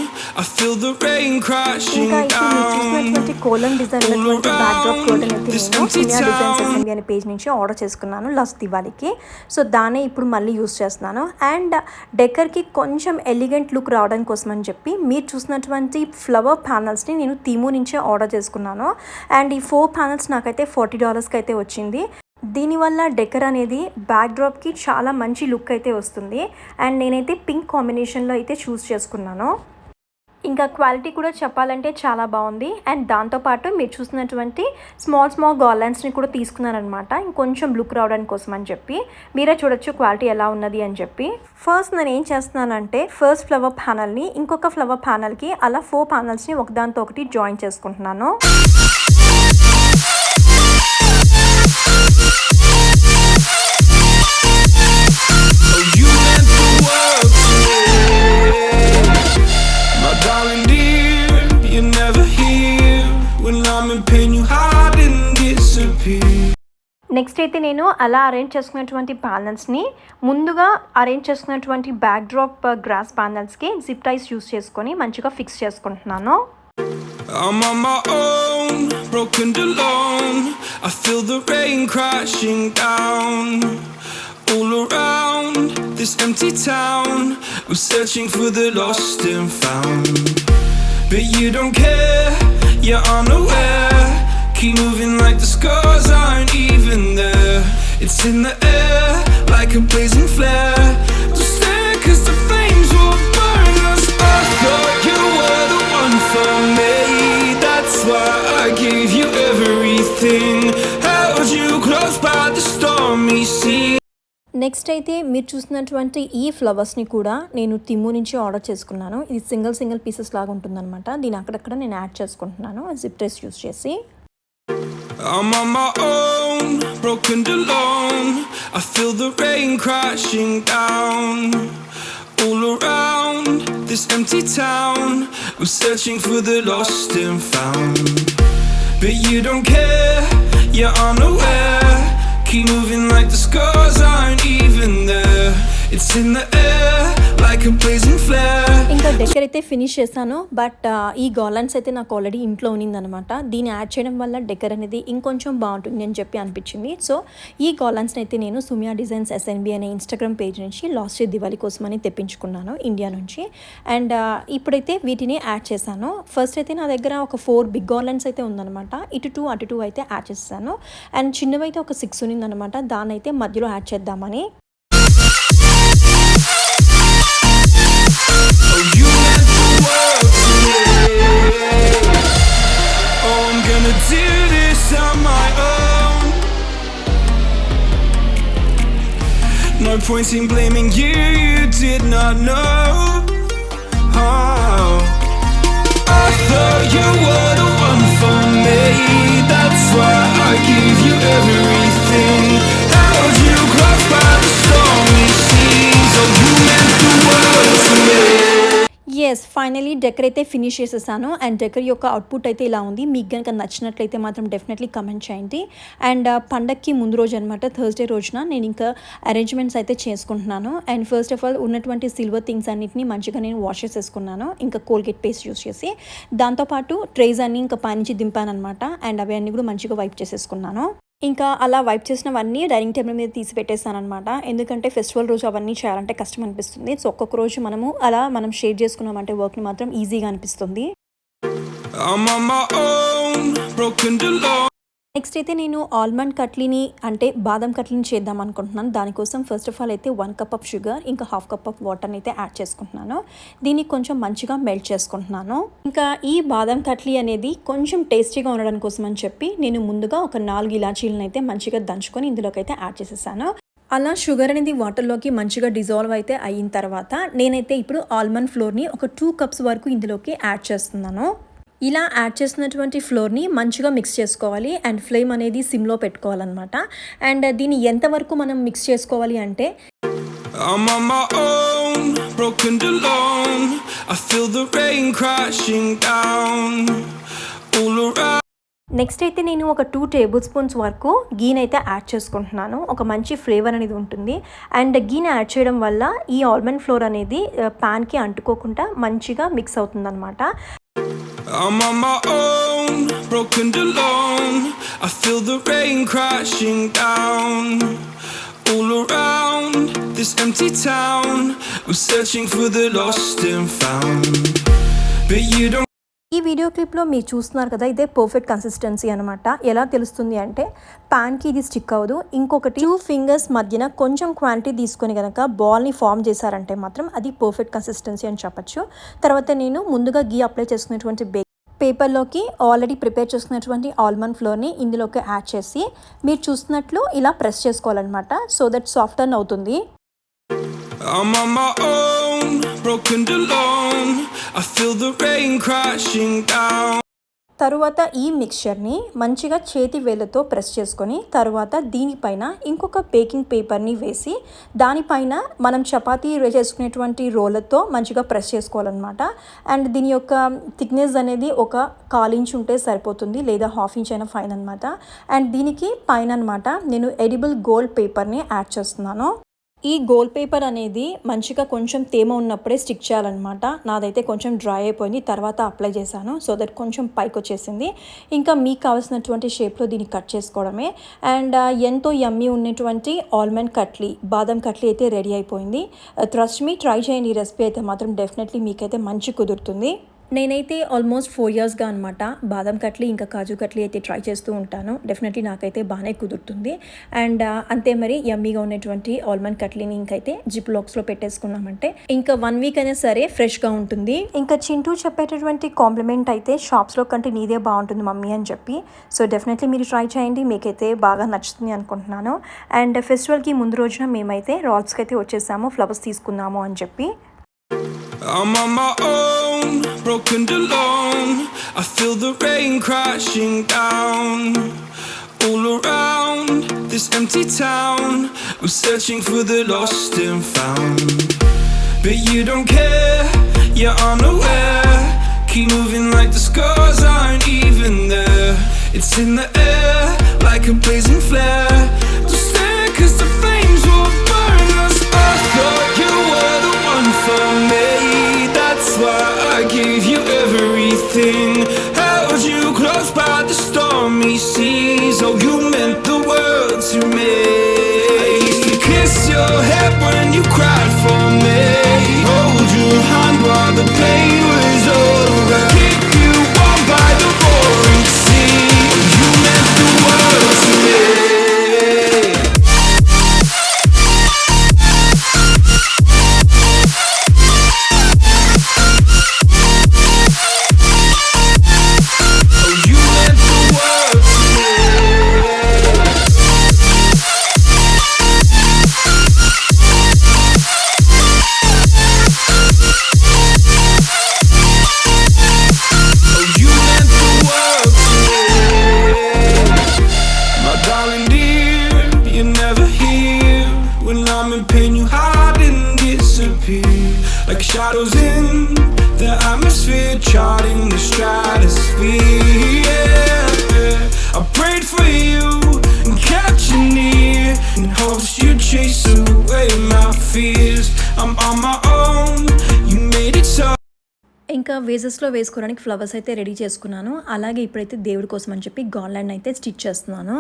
I feel the rain crashing ఇంకా ఇప్పుడు మీరు down. చూసినటువంటి కోలన్ డిజైన్ ఉన్నటువంటి బ్యాక్ డ్రాప్ కర్టన్ అయితే నేను సినియా డిజైన్స్ అసెంబ్లీ అనే పేజ్ నుంచి ఆర్డర్ చేసుకున్నాను లాస్ట్ దివాళీకి. సో దాన్నే ఇప్పుడు మళ్ళీ యూస్ చేస్తున్నాను. అండ్ డెకర్కి కొంచెం ఎలిగెంట్ లుక్ రావడం కోసం అని చెప్పి మీరు చూసినటువంటి ఫ్లవర్ ప్యానల్స్ని నేను తీము నుంచే ఆర్డర్ చేసుకున్నాను. అండ్ ఈ 4 panels నాకైతే $40కి అయితే వచ్చింది. దీనివల్ల డెకర్ అనేది బ్యాక్ డ్రాప్కి చాలా మంచి లుక్ అయితే వస్తుంది. అండ్ నేనైతే పింక్ కాంబినేషన్లో అయితే చూస్ చేసుకున్నాను. ఇంకా క్వాలిటీ కూడా చెప్పాలంటే చాలా బాగుంది. అండ్ దాంతోపాటు మీరు చూసినటువంటి స్మాల్ గార్లెండ్స్ని కూడా తీసుకున్నానమాట, ఇంకొంచెం లుక్ రావడానికి కోసం అని చెప్పి. మీరే చూడొచ్చు క్వాలిటీ ఎలా ఉన్నది అని చెప్పి. ఫస్ట్ నేను ఏం చేస్తున్నానంటే ఫస్ట్ ఫ్లవర్ ప్యానల్ని ఇంకొక ఫ్లవర్ ప్యానల్కి అలా 4 ప్యానల్స్ని ఒకదానితో ఒకటి జాయిన్ చేసుకుంటున్నాను. నెక్స్ట్ అయితే నేను అలా అరేంజ్ చేసుకున్నటువంటి ప్యానల్స్ని ముందుగా అరేంజ్ చేసుకున్నటువంటి back drop gross ప్యానల్స్కి zip టైస్ use చేసుకొని మంచిగా ఫిక్స్ చేసుకుంటున్నాను. I'm on my own, broken alone. I feel the rain crashing down all around this empty town. I'm searching for the lost and found, but you don't care, you're unaware. Keep moving like the scars aren't even there. It's in the air like a blazing flare. Don't stare 'cause the flames will burn us. I thought you were the one for me. That's why I gave you everything. Held you close by the stormy sea. Next అయితే మీరు చూసినటువంటి ఈ ఫ్లవర్స్ని కూడా నేను తిమ్ము నుంచి ఆర్డర్ చేసుకున్నాను. ఇది సింగిల్ పీసెస్ లాగా ఉంటుందన్నమాట. దీని అక్కడక్కడ నేను యాడ్ చేసుకుంటున్నాను జిప్ టైస్ యూస్ చేసి. I'm on my own, broken alone. I feel the rain crashing down all around this empty town. I'm searching for the lost and found, but you don't care, you're unaware. Keep moving like the scars aren't even there. It's in the air like a blazing flare. ఇంకా డెకర్ అయితే ఫినిష్ చేశాను. బట్ ఈ గార్లెండ్స్ అయితే నాకు ఆల్రెడీ ఇంట్లో ఉన్నిందనమాట. దీన్ని యాడ్ చేయడం వల్ల డెకర్ అనేది ఇంకొంచెం బాగుంటుంది అని చెప్పి అనిపించింది. సో ఈ గార్లెండ్స్ని అయితే నేను సుమియా డిజైన్స్ SNB అనే ఇన్స్టాగ్రామ్ పేజ్ నుంచి లాస్ట్ ఇయర్ దివాళీ కోసం అని తెప్పించుకున్నాను ఇండియా నుంచి. అండ్ ఇప్పుడైతే వీటిని యాడ్ చేశాను. ఫస్ట్ అయితే నా దగ్గర ఒక 4 బిగ్ గార్లెండ్స్ అయితే ఉందన్నమాట. ఇటు 2 అటు 2 అయితే యాడ్ చేశాను. అండ్ చిన్నవి అయితే ఒక 6 ఉన్నిందనమాట. దాన్ని అయితే మధ్యలో యాడ్ చేద్దామని. You meant the world to me. Oh, I'm gonna do this on my own. No point in blaming you, you did not know. Oh, I thought you were the one for me. That's why I gave you everything. Held you close by the stormy seas. Oh, you meant the world to me. Yes, finally decor అయితే ఫినిష్ చేసేసాను. అండ్ డెకర్ యొక్క అవుట్పుట్ అయితే ఇలా ఉంది. మీకు కనుక నచ్చినట్లయితే మాత్రం డెఫినెట్లీ కమెంట్ చేయండి. అండ్ పండగకి ముందు రోజు అనమాట, థర్స్డే రోజున నేను ఇంకా అరేంజ్మెంట్స్ అయితే చేసుకుంటున్నాను. అండ్ ఫస్ట్ ఆఫ్ ఆల్ ఉన్నటువంటి సిల్వర్ థింగ్స్ అన్నిటిని మంచిగా నేను వాష్ చేసేసుకున్నాను, ఇంకా కోల్గేట్ పేస్ట్ యూస్ చేసి. దాంతోపాటు ట్రేస్ అన్ని ఇంకా పైనుంచి దింపాను అనమాట. అండ్ అవి అన్నీ కూడా మంచిగా వైప్ చేసేసుకున్నాను. ఇంకా అలా వైప్ చేసినవన్నీ డైనింగ్ టేబుల్ మీద తీసి పెట్టేస్తాను అనమాట. ఎందుకంటే ఫెస్టివల్ రోజు అవన్నీ చేయాలంటే కష్టం అనిపిస్తుంది. సో ఒక్కొక్క రోజు మనం షేర్ చేసుకున్నామంటే వర్క్ని మాత్రం ఈజీగా అనిపిస్తుంది. I'm on my own, broken alone. Next అయితే నేను ఆల్మండ్ కట్లీని అంటే బాదం కట్లీని చేద్దాం అనుకుంటున్నాను. దానికోసం ఫస్ట్ ఆఫ్ ఆల్ అయితే 1 కప్ ఆఫ్ షుగర్ ఇంకా 1/2 కప్ ఆఫ్ వాటర్ని అయితే యాడ్ చేసుకుంటున్నాను. దీన్ని కొంచెం మంచిగా మెల్ట్ చేసుకుంటున్నాను. ఇంకా ఈ బాదం కట్లీ అనేది కొంచెం టేస్టీగా ఉండడం కోసం అని చెప్పి నేను ముందుగా ఒక 4 ఇలాచీలను అయితే మంచిగా దంచుకొని ఇందులోకి అయితే యాడ్ చేసేసాను. అలా షుగర్ అనేది వాటర్లోకి మంచిగా డిజాల్వ్ అయితే అయిన తర్వాత నేనైతే ఇప్పుడు ఆల్మండ్ ఫ్లోర్ని ఒక 2 కప్స్ వరకు ఇందులోకి యాడ్ చేస్తున్నాను. ఇలా యాడ్ చేసినటువంటి ఫ్లోర్ని మంచిగా మిక్స్ చేసుకోవాలి. అండ్ ఫ్లేమ్ అనేది సిమ్లో పెట్టుకోవాలన్నమాట. అండ్ దీన్ని ఎంతవరకు మనం మిక్స్ చేసుకోవాలి అంటే I'm on my own, broken alone. I feel the rain crashing down all around. Next అయితే నేను ఒక 2 టేబుల్ స్పూన్స్ వరకు గీని అయితే యాడ్ చేసుకుంటున్నాను. ఒక మంచి ఫ్లేవర్ అనేది ఉంటుంది. అండ్ గీని యాడ్ చేయడం వల్ల ఈ ఆల్మండ్ ఫ్లోర్ అనేది ప్యాన్కి అంటుకోకుండా మంచిగా మిక్స్ అవుతుందన్నమాట. I'm on my own, broken alone. I feel the rain crashing down all around this empty town. I'm searching for the lost and found, but you don't. ఈ వీడియో క్లిప్లో మీరు చూస్తున్నారు కదా, ఇదే పర్ఫెక్ట్ కన్సిస్టెన్సీ అనమాట. ఎలా తెలుస్తుంది అంటే ప్యాన్కి ఇది స్టిక్ అవ్వదు. ఇంకొకటి 2 ఫింగర్స్ మధ్యన కొంచెం క్వాంటిటీ తీసుకొని కనుక బాల్ని ఫామ్ చేశారంటే మాత్రం అది పర్ఫెక్ట్ కన్సిస్టెన్సీ అని చెప్పచ్చు. తర్వాత నేను ముందుగా గీ అప్లై చేసుకున్నటువంటి పేపర్లోకి ఆల్రెడీ ప్రిపేర్ చేసుకున్నటువంటి ఆల్మండ్ ఫ్లోర్ని ఇందులోకి యాడ్ చేసి మీరు చూస్తున్నట్లు ఇలా ప్రెస్ చేసుకోవాలన్నమాట. సో దట్ సాఫ్టన్ అవుతుంది. I'm on my own, broken alone. I feel the rain crashing down. తరువాత ఈ మిక్స్చర్ని మంచిగా చేతి వేళ్ళతో ప్రెస్ చేసుకొని తర్వాత దీనిపైన ఇంకొక బేకింగ్ పేపర్ని వేసి దానిపైన మనం చపాతీ చేసుకునేటువంటి రోలర్తో మంచిగా ప్రెస్ చేసుకోవాలన్నమాట. అండ్ దీని యొక్క థిక్నెస్ అనేది ఒక 1/4 ఇంచ్ ఉంటే సరిపోతుంది, లేదా 1/2 ఇంచ్ అయినా ఫైన్ అనమాట. అండ్ దీనికి పైన అనమాట నేను ఎడిబుల్ గోల్డ్ పేపర్ని యాడ్ చేస్తున్నాను. ఈ గోల్డ్ పేపర్ అనేది మంచిగా కొంచెం తేమ ఉన్నప్పుడే స్టిక్ చేయాలన్నమాట. నాదైతే కొంచెం డ్రై అయిపోయింది, తర్వాత అప్లై చేశాను. సో దట్ కొంచెం పైకి వచ్చేసింది. ఇంకా మీకు కావాల్సినటువంటి షేప్లో దీన్ని కట్ చేసుకోవడమే. అండ్ ఎంతో యమ్మీ ఉన్నటువంటి ఆల్మండ్ కట్లీ, బాదం కట్లీ అయితే రెడీ అయిపోయింది. ట్రస్ట్ మీ, ట్రై చేయండి. ఈ రెసిపీ అయితే మాత్రం డెఫినెట్లీ మీకైతే మంచి కుదురుతుంది. నేనైతే ఆల్మోస్ట్ 4 ఇయర్స్గా అనమాట బాదం కట్లీ ఇంకా కాజు కట్లీ అయితే ట్రై చేస్తూ ఉంటాను. డెఫినెట్లీ నాకైతే బాగానే కుదురుతుంది. అండ్ అంతే మరి యమ్మీగా ఉన్నటువంటి ఆల్మండ్ కట్లీని ఇంకైతే జిప్ లాక్స్లో పెట్టేసుకున్నామంటే ఇంకా 1 వీక్ అయినా సరే ఫ్రెష్గా ఉంటుంది. ఇంకా చింటూ చెప్పేటటువంటి కాంప్లిమెంట్ అయితే షాప్స్లో కంటే నీదే బాగుంటుంది మమ్మీ అని చెప్పి. సో డెఫినెట్లీ మీరు ట్రై చేయండి, మీకైతే బాగా నచ్చుతుంది అనుకుంటున్నాను. అండ్ ఫెస్టివల్కి ముందు రోజున మేమైతే రాల్స్కి అయితే వచ్చేసాము ఫ్లవర్స్ తీసుకుందాము అని చెప్పి. I'm on my own, broken alone. I feel the rain crashing down all around this empty town. I'm searching for the lost and found, but you don't care, you're unaware. Keep moving like the scars aren't even there. It's in the air like a blazing flare. Don't stare 'cause the flames will burn us. I thought you were the one for me. That's why I gave you everything. Held you close by the stormy seas. Oh, you meant the world to me. I used to kiss your head when you cried for me. Hold your hand while the pain was over. Keep you warm by the roaring sea. You meant the world to me. Like shadows in the atmosphere, charting the stratosphere. Yeah. I prayed for you and kept you near in hopes you'd chase away my fears. I'm on my own, you made it so. ఇంకా వేజెస్లో వేసుకోవడానికి ఫ్లవర్స్ అయితే రెడీ చేసుకున్నాను. అలాగే ఇప్పుడైతే దేవుడి కోసం అని చెప్పి గార్లాండ్ అయితే స్టిచ్ చేస్తున్నాను.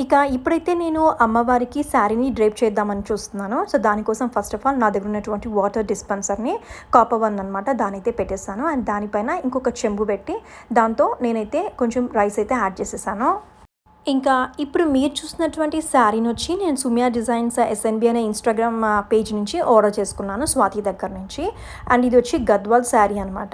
ఇక ఇప్పుడైతే నేను అమ్మవారికి శారీని డ్రేప్ చేద్దామని చూస్తున్నాను. సో దానికోసం ఫస్ట్ ఆఫ్ ఆల్ నా దగ్గర ఉన్నటువంటి వాటర్ డిస్పెన్సర్ని కాపర్ వన్ అనమాట దాని అయితే పెట్టేశాను. అండ్ దానిపైన ఇంకొక చెంబు పెట్టి దాంతో నేనైతే కొంచెం రైస్ అయితే యాడ్ చేసేసాను. ఇంకా ఇప్పుడు మీరు చూసినటువంటి శారీని వచ్చి నేను సుమియా డిజైన్స్ SNB అనే ఇన్స్టాగ్రామ్ పేజ్ నుంచి ఆర్డర్ చేసుకున్నాను, స్వాతి దగ్గర నుంచి. అండ్ ఇది వచ్చి గద్వాల్ శారీ అనమాట.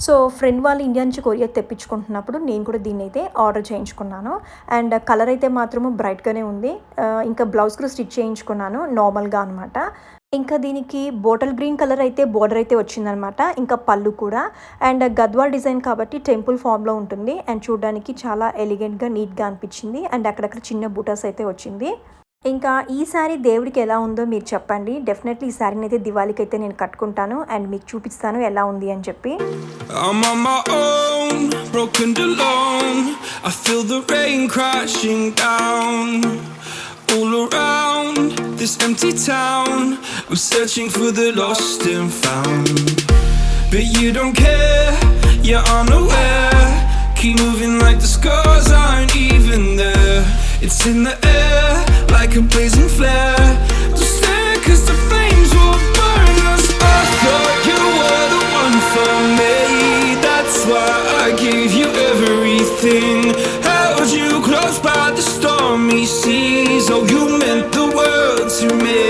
సో ఫ్రెండ్ వాళ్ళు ఇండియా నుంచి కొరియర్ తెప్పించుకుంటున్నప్పుడు నేను కూడా దీన్ని అయితే ఆర్డర్ చేయించుకున్నాను. అండ్ కలర్ అయితే మాత్రము బ్రైట్గానే ఉంది. ఇంకా బ్లౌజ్ కూడా స్టిచ్ చేయించుకున్నాను నార్మల్గా అనమాట. ఇంకా దీనికి బాటిల్ గ్రీన్ కలర్ అయితే బోర్డర్ అయితే వచ్చిందనమాట. ఇంకా పళ్ళు కూడా అండ్ గద్వాల్ డిజైన్ కాబట్టి టెంపుల్ ఫామ్లో ఉంటుంది. అండ్ చూడడానికి చాలా ఎలిగెంట్గా నీట్గా అనిపించింది. అండ్ అక్కడక్కడ చిన్న బూటాస్ అయితే వచ్చింది. ఇంకా ఈ శారీ దేవుడికి ఎలా ఉందో మీరు చెప్పండి. డెఫినెట్లీ ఈ శారీని అయితే దివాళీకి అయితే నేను కట్టుకుంటాను అండ్ మీకు చూపిస్తాను ఎలా ఉంది అని చెప్పి. I'm on my own, broken and alone. I feel the rain crashing down all around this empty town. I'm searching for the lost and found, but you don't care, you're unaware. Keep moving like the scars aren't even there. It's in the air like a blazing flare. Don't stare 'cause the flames will burn us. I thought you were the one for me. That's why I gave you everything. Held you close by the stormy seas. Oh, you meant the world to me.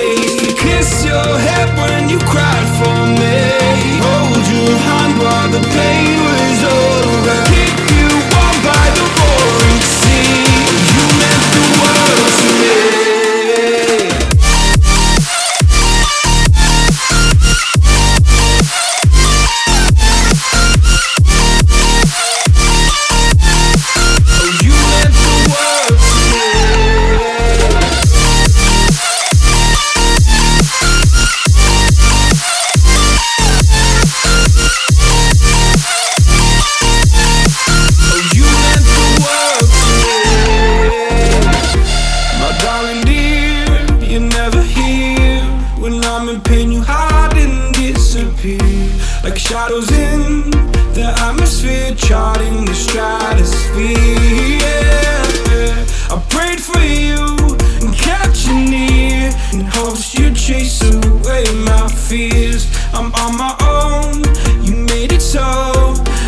I used to kiss your head when you cried for me. Hold your hand while the pain was over. Keep you warm by the roaring sea. Oh, you meant the world to me. Like shadows in the atmosphere, charting the stratosphere. Yeah. I prayed for you and kept you near in hopes you'd chase away my fears. I'm on my own, you made it so,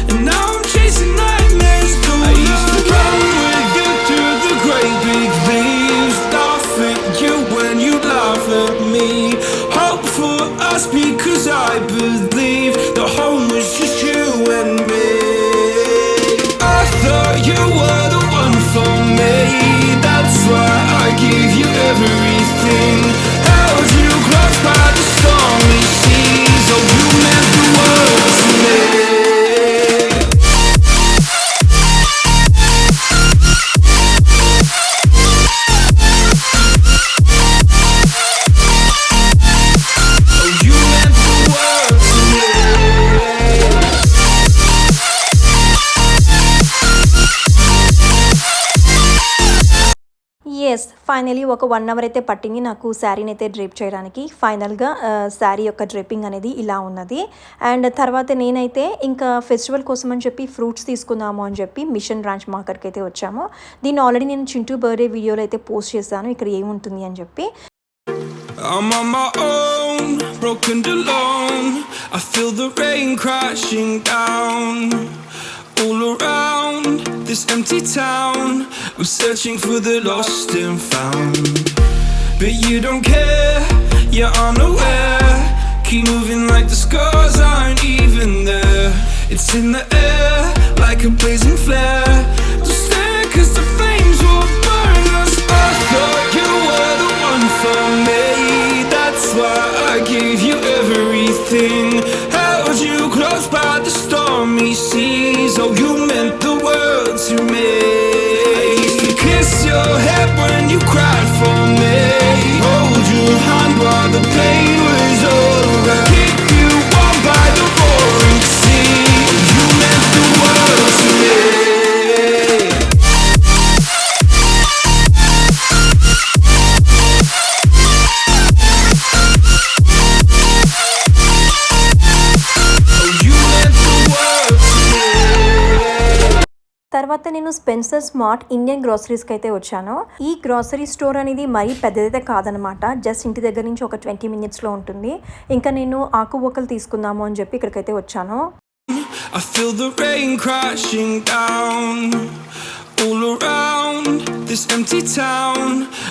and now I'm chasing nightmares too. I used to run with you through the great big leaves, laugh at you when you laugh at me. Hope for us because I believe the home was just you and me. I thought you were the one for me. That's why I gave you everything. Held you close by the stormy seas. Oh, you meant the world to me. Yes finally ఒక 1 అవర్ అయితే పట్టింది నాకు శారీని అయితే డ్రేప్ చేయడానికి. ఫైనల్గా శారీ యొక్క డ్రేపింగ్ అనేది ఇలా ఉన్నది. అండ్ తర్వాత నేనైతే ఇంకా ఫెస్టివల్ కోసం అని చెప్పి ఫ్రూట్స్ తీసుకుందాము అని చెప్పి మిషన్ బ్రాంచ్ మార్కెట్కి అయితే వచ్చాము. దీన్ని ఆల్రెడీ నేను చింటూ బర్త్డే వీడియోలో అయితే పోస్ట్ చేశాను ఇక్కడ ఏముంటుంది అని చెప్పి. I'm on my own, broken and alone. I feel the rain crashing down all around this empty town. I'm searching for the lost and found, but you don't care, you're unaware. Keep moving like the scars aren't even there. It's in the air like a blazing flare. Don't stare 'cause the flames will burn us. I thought you were the one for me. That's why I gave you everything. Held you close by the stormy seas. Oh, you meant the world to me. I used to kiss your head when you cried for me. Hold your hand while the pain was over. Keep you warm by the roaring sea. Oh, you meant the world to me. తర్వాత నేను స్పెన్సర్ స్మార్ట్ ఇండియన్ గ్రాసరీస్కి అయితే వచ్చాను. ఈ గ్రాసరీ స్టోర్ అనేది మరీ పెద్దదైతే కాదనమాట. జస్ట్ ఇంటి దగ్గర నుంచి ఒక 20 మినిట్స్లో ఉంటుంది. ఇంకా నేను ఆకువక్కలు తీసుకుందాము అని చెప్పి ఇక్కడికైతే వచ్చాను. I feel the rain crashing down all around this empty town.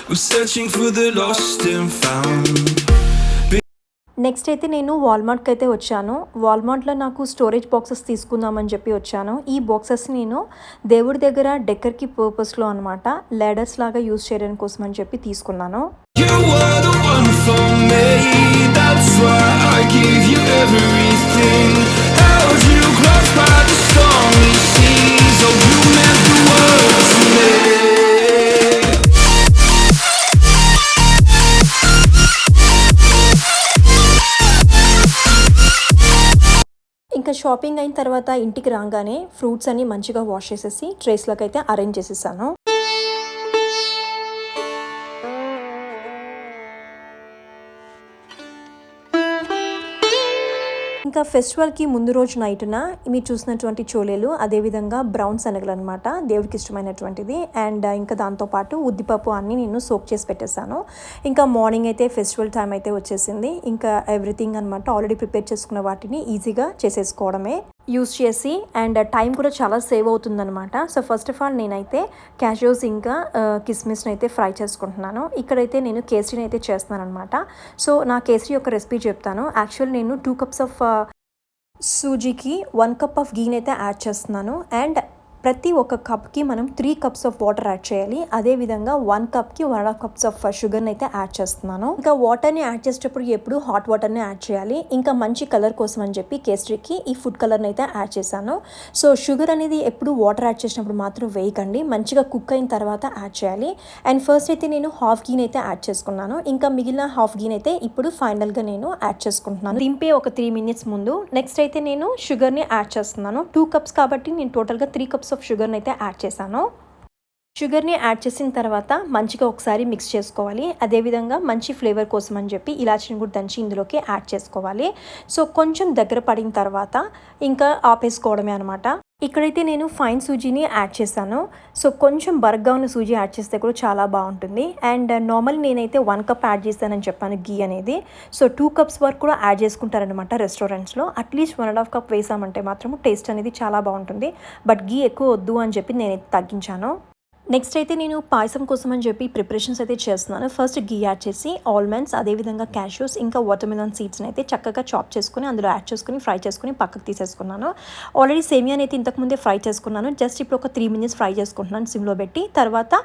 I'm searching for the lost and found. Next అయితే నేను వాల్మార్ట్కి అయితే వచ్చాను. వాల్మార్ట్లో నాకు స్టోరేజ్ బాక్సెస్ తీసుకుందామని చెప్పి వచ్చాను. ఈ బాక్సెస్ నేను దేవుడి దగ్గర డెకర్కి పర్పస్లో అనమాట లాడర్స్ లాగా యూజ్ చేయడం కోసం అని చెప్పి తీసుకున్నాను. You were the one for me. That's why I gave you everything. Held you close by the stormy seas. Oh, you meant the world to me. ఇంకా షాపింగ్ అయిన తర్వాత ఇంటికి రాగానే ఫ్రూట్స్ అన్ని మంచిగా వాష్ చేసేసి ట్రేస్లోకి అయితే అరేంజ్ చేసేసాను. ఇంకా ఫెస్టివల్కి ముందు రోజు నైట్న మీరు చూసినటువంటి చోలేలు, అదేవిధంగా బ్రౌన్ శనగలు అనమాట, దేవుడికి ఇష్టమైనటువంటిది. అండ్ ఇంకా దాంతోపాటు ఉద్దిపప్పు అన్నీ నేను సోక్ చేసి పెట్టేశాను. ఇంకా మార్నింగ్ అయితే ఫెస్టివల్ టైం అయితే వచ్చేసింది. ఇంకా ఎవ్రీథింగ్ అనమాట ఆల్రెడీ ప్రిపేర్ చేసుకున్న వాటిని ఈజీగా చేసేసుకోవడమే యూస్ చేసి, అండ్ టైం కూడా చాలా సేవ్ అవుతుందన్నమాట. సో ఫస్ట్ ఆఫ్ ఆల్ నేనైతే క్యాష్యూస్ ఇంకా కిస్మిస్ని అయితే ఫ్రై చేసుకుంటున్నాను. ఇక్కడైతే నేను కేసరిని అయితే చేస్తున్నాను అనమాట. సో నా కేసరి యొక్క రెసిపీ చెప్తాను. యాక్చువల్ నేను 2 cups ఆఫ్ సూజీకి 1 cup ఆఫ్ గీని అయితే యాడ్ చేస్తున్నాను. అండ్ ప్రతి ఒక్క కప్కి మనం 3 cups ఆఫ్ వాటర్ యాడ్ చేయాలి. అదేవిధంగా 1 cupకి 1.5 cups ఆఫ్ షుగర్ని అయితే యాడ్ చేస్తున్నాను. ఇంకా వాటర్ని యాడ్ చేసేటప్పుడు ఎప్పుడు హాట్ వాటర్ని యాడ్ చేయాలి. ఇంకా మంచి కలర్ కోసం అని చెప్పి కేసరికి ఈ ఫుడ్ కలర్ని అయితే యాడ్ చేశాను. సో షుగర్ అనేది ఎప్పుడు వాటర్ యాడ్ చేసినప్పుడు మాత్రం వేయకండి, మంచిగా కుక్ అయిన తర్వాత యాడ్ చేయాలి. అండ్ ఫస్ట్ అయితే నేను హాఫ్ గీని అయితే యాడ్ చేసుకున్నాను. ఇంకా మిగిలిన హాఫ్ గీని అయితే ఇప్పుడు ఫైనల్గా నేను యాడ్ చేసుకుంటున్నాను, దింపే ఒక 3 minutes ముందు. నెక్స్ట్ అయితే నేను షుగర్ని యాడ్ చేస్తున్నాను. 2 cups కాబట్టి నేను టోటల్గా 3 cups ఆఫ్ షుగర్ని అయితే యాడ్ చేశాను. షుగర్ని యాడ్ చేసిన తర్వాత మంచిగా ఒకసారి మిక్స్ చేసుకోవాలి. అదేవిధంగా మంచి ఫ్లేవర్ కోసం అని చెప్పి ఇలాచీని కూడా దంచి ఇందులోకి యాడ్ చేసుకోవాలి. సో కొంచెం దగ్గర పడిన తర్వాత ఇంకా ఆపేసుకోవడమే అనమాట. ఇక్కడైతే నేను ఫైన్ సూజీని యాడ్ చేశాను. సో కొంచెం బరగ్గా ఉన్న సూజీ యాడ్ చేస్తే కూడా చాలా బాగుంటుంది. అండ్ నార్మల్ నేనైతే 1 cup యాడ్ చేశానని చెప్పాను గీ అనేది. సో 2 cups వరకు కూడా యాడ్ చేసుకుంటారనమాట రెస్టారెంట్స్లో. అట్లీస్ట్ 1.5 cup వేసామంటే మాత్రం టేస్ట్ అనేది చాలా బాగుంటుంది. బట్ గీ ఎక్కువ వద్దు అని చెప్పి నేనైతే తగ్గించాను. నెక్స్ట్ అయితే నేను పాయసం కోసం అని చెప్పి ప్రిపరేషన్స్ అయితే చేస్తున్నాను. ఫస్ట్ గీ యాడ్ చేసి ఆల్మండ్స్, అదేవిధంగా క్యాష్యూస్, ఇంకా వాటర్మెలన్ సీడ్స్ని అయితే చక్కగా చాప్ చేసుకుని అందులో యాడ్ చేసుకుని ఫ్రై చేసుకుని పక్కకు తీసేసుకున్నాను. ఆల్రెడీ సేమియాని అయితే ఇంతకుముందే ఫ్రై చేసుకున్నాను. జస్ట్ ఇప్పుడు ఒక 3 minutes ఫ్రై చేసుకుంటున్నాను సిమ్లో పెట్టి. తర్వాత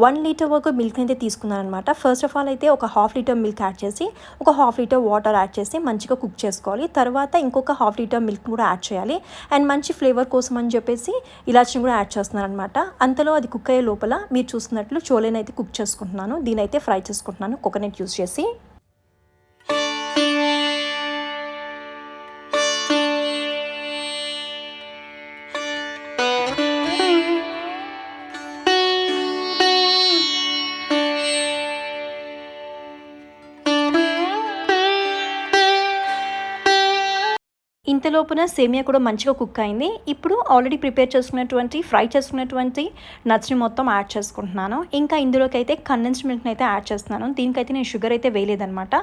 1 liter వరకు మిల్క్ అయితే తీసుకున్నాను అనమాట. ఫస్ట్ ఆఫ్ ఆల్ అయితే ఒక 1/2 liter మిల్క్ యాడ్ చేసి ఒక 1/2 liter వాటర్ యాడ్ చేసి మంచిగా కుక్ చేసుకోవాలి. తర్వాత ఇంకొక 1/2 liter మిల్క్ కూడా యాడ్ చేయాలి. అండ్ మంచి ఫ్లేవర్ కోసం అని చెప్పేసి ఇలాచిని కూడా యాడ్ చేస్తున్నాను అనమాట. అంతలో అది కుక్ అయ్యే లోపల మీరు చూస్తున్నట్లు చోలేని అయితే కుక్ చేసుకుంటున్నాను. దీని అయితే ఫ్రై చేసుకుంటున్నాను కోకోనట్ యూస్ చేసి. ఇంతలోపున సేమియా కూడా మంచిగా కుక్ అయింది. ఇప్పుడు ఆల్రెడీ ప్రిపేర్ చేసుకున్నటువంటి ఫ్రై చేసుకున్నటువంటి నట్స్ని మొత్తం యాడ్ చేసుకుంటున్నాను. ఇంకా ఇందులోకి అయితే కండెన్స్డ్ మిల్క్ని అయితే యాడ్ చేస్తున్నాను. దీనికైతే నేను షుగర్ అయితే వేయలేదనమాట.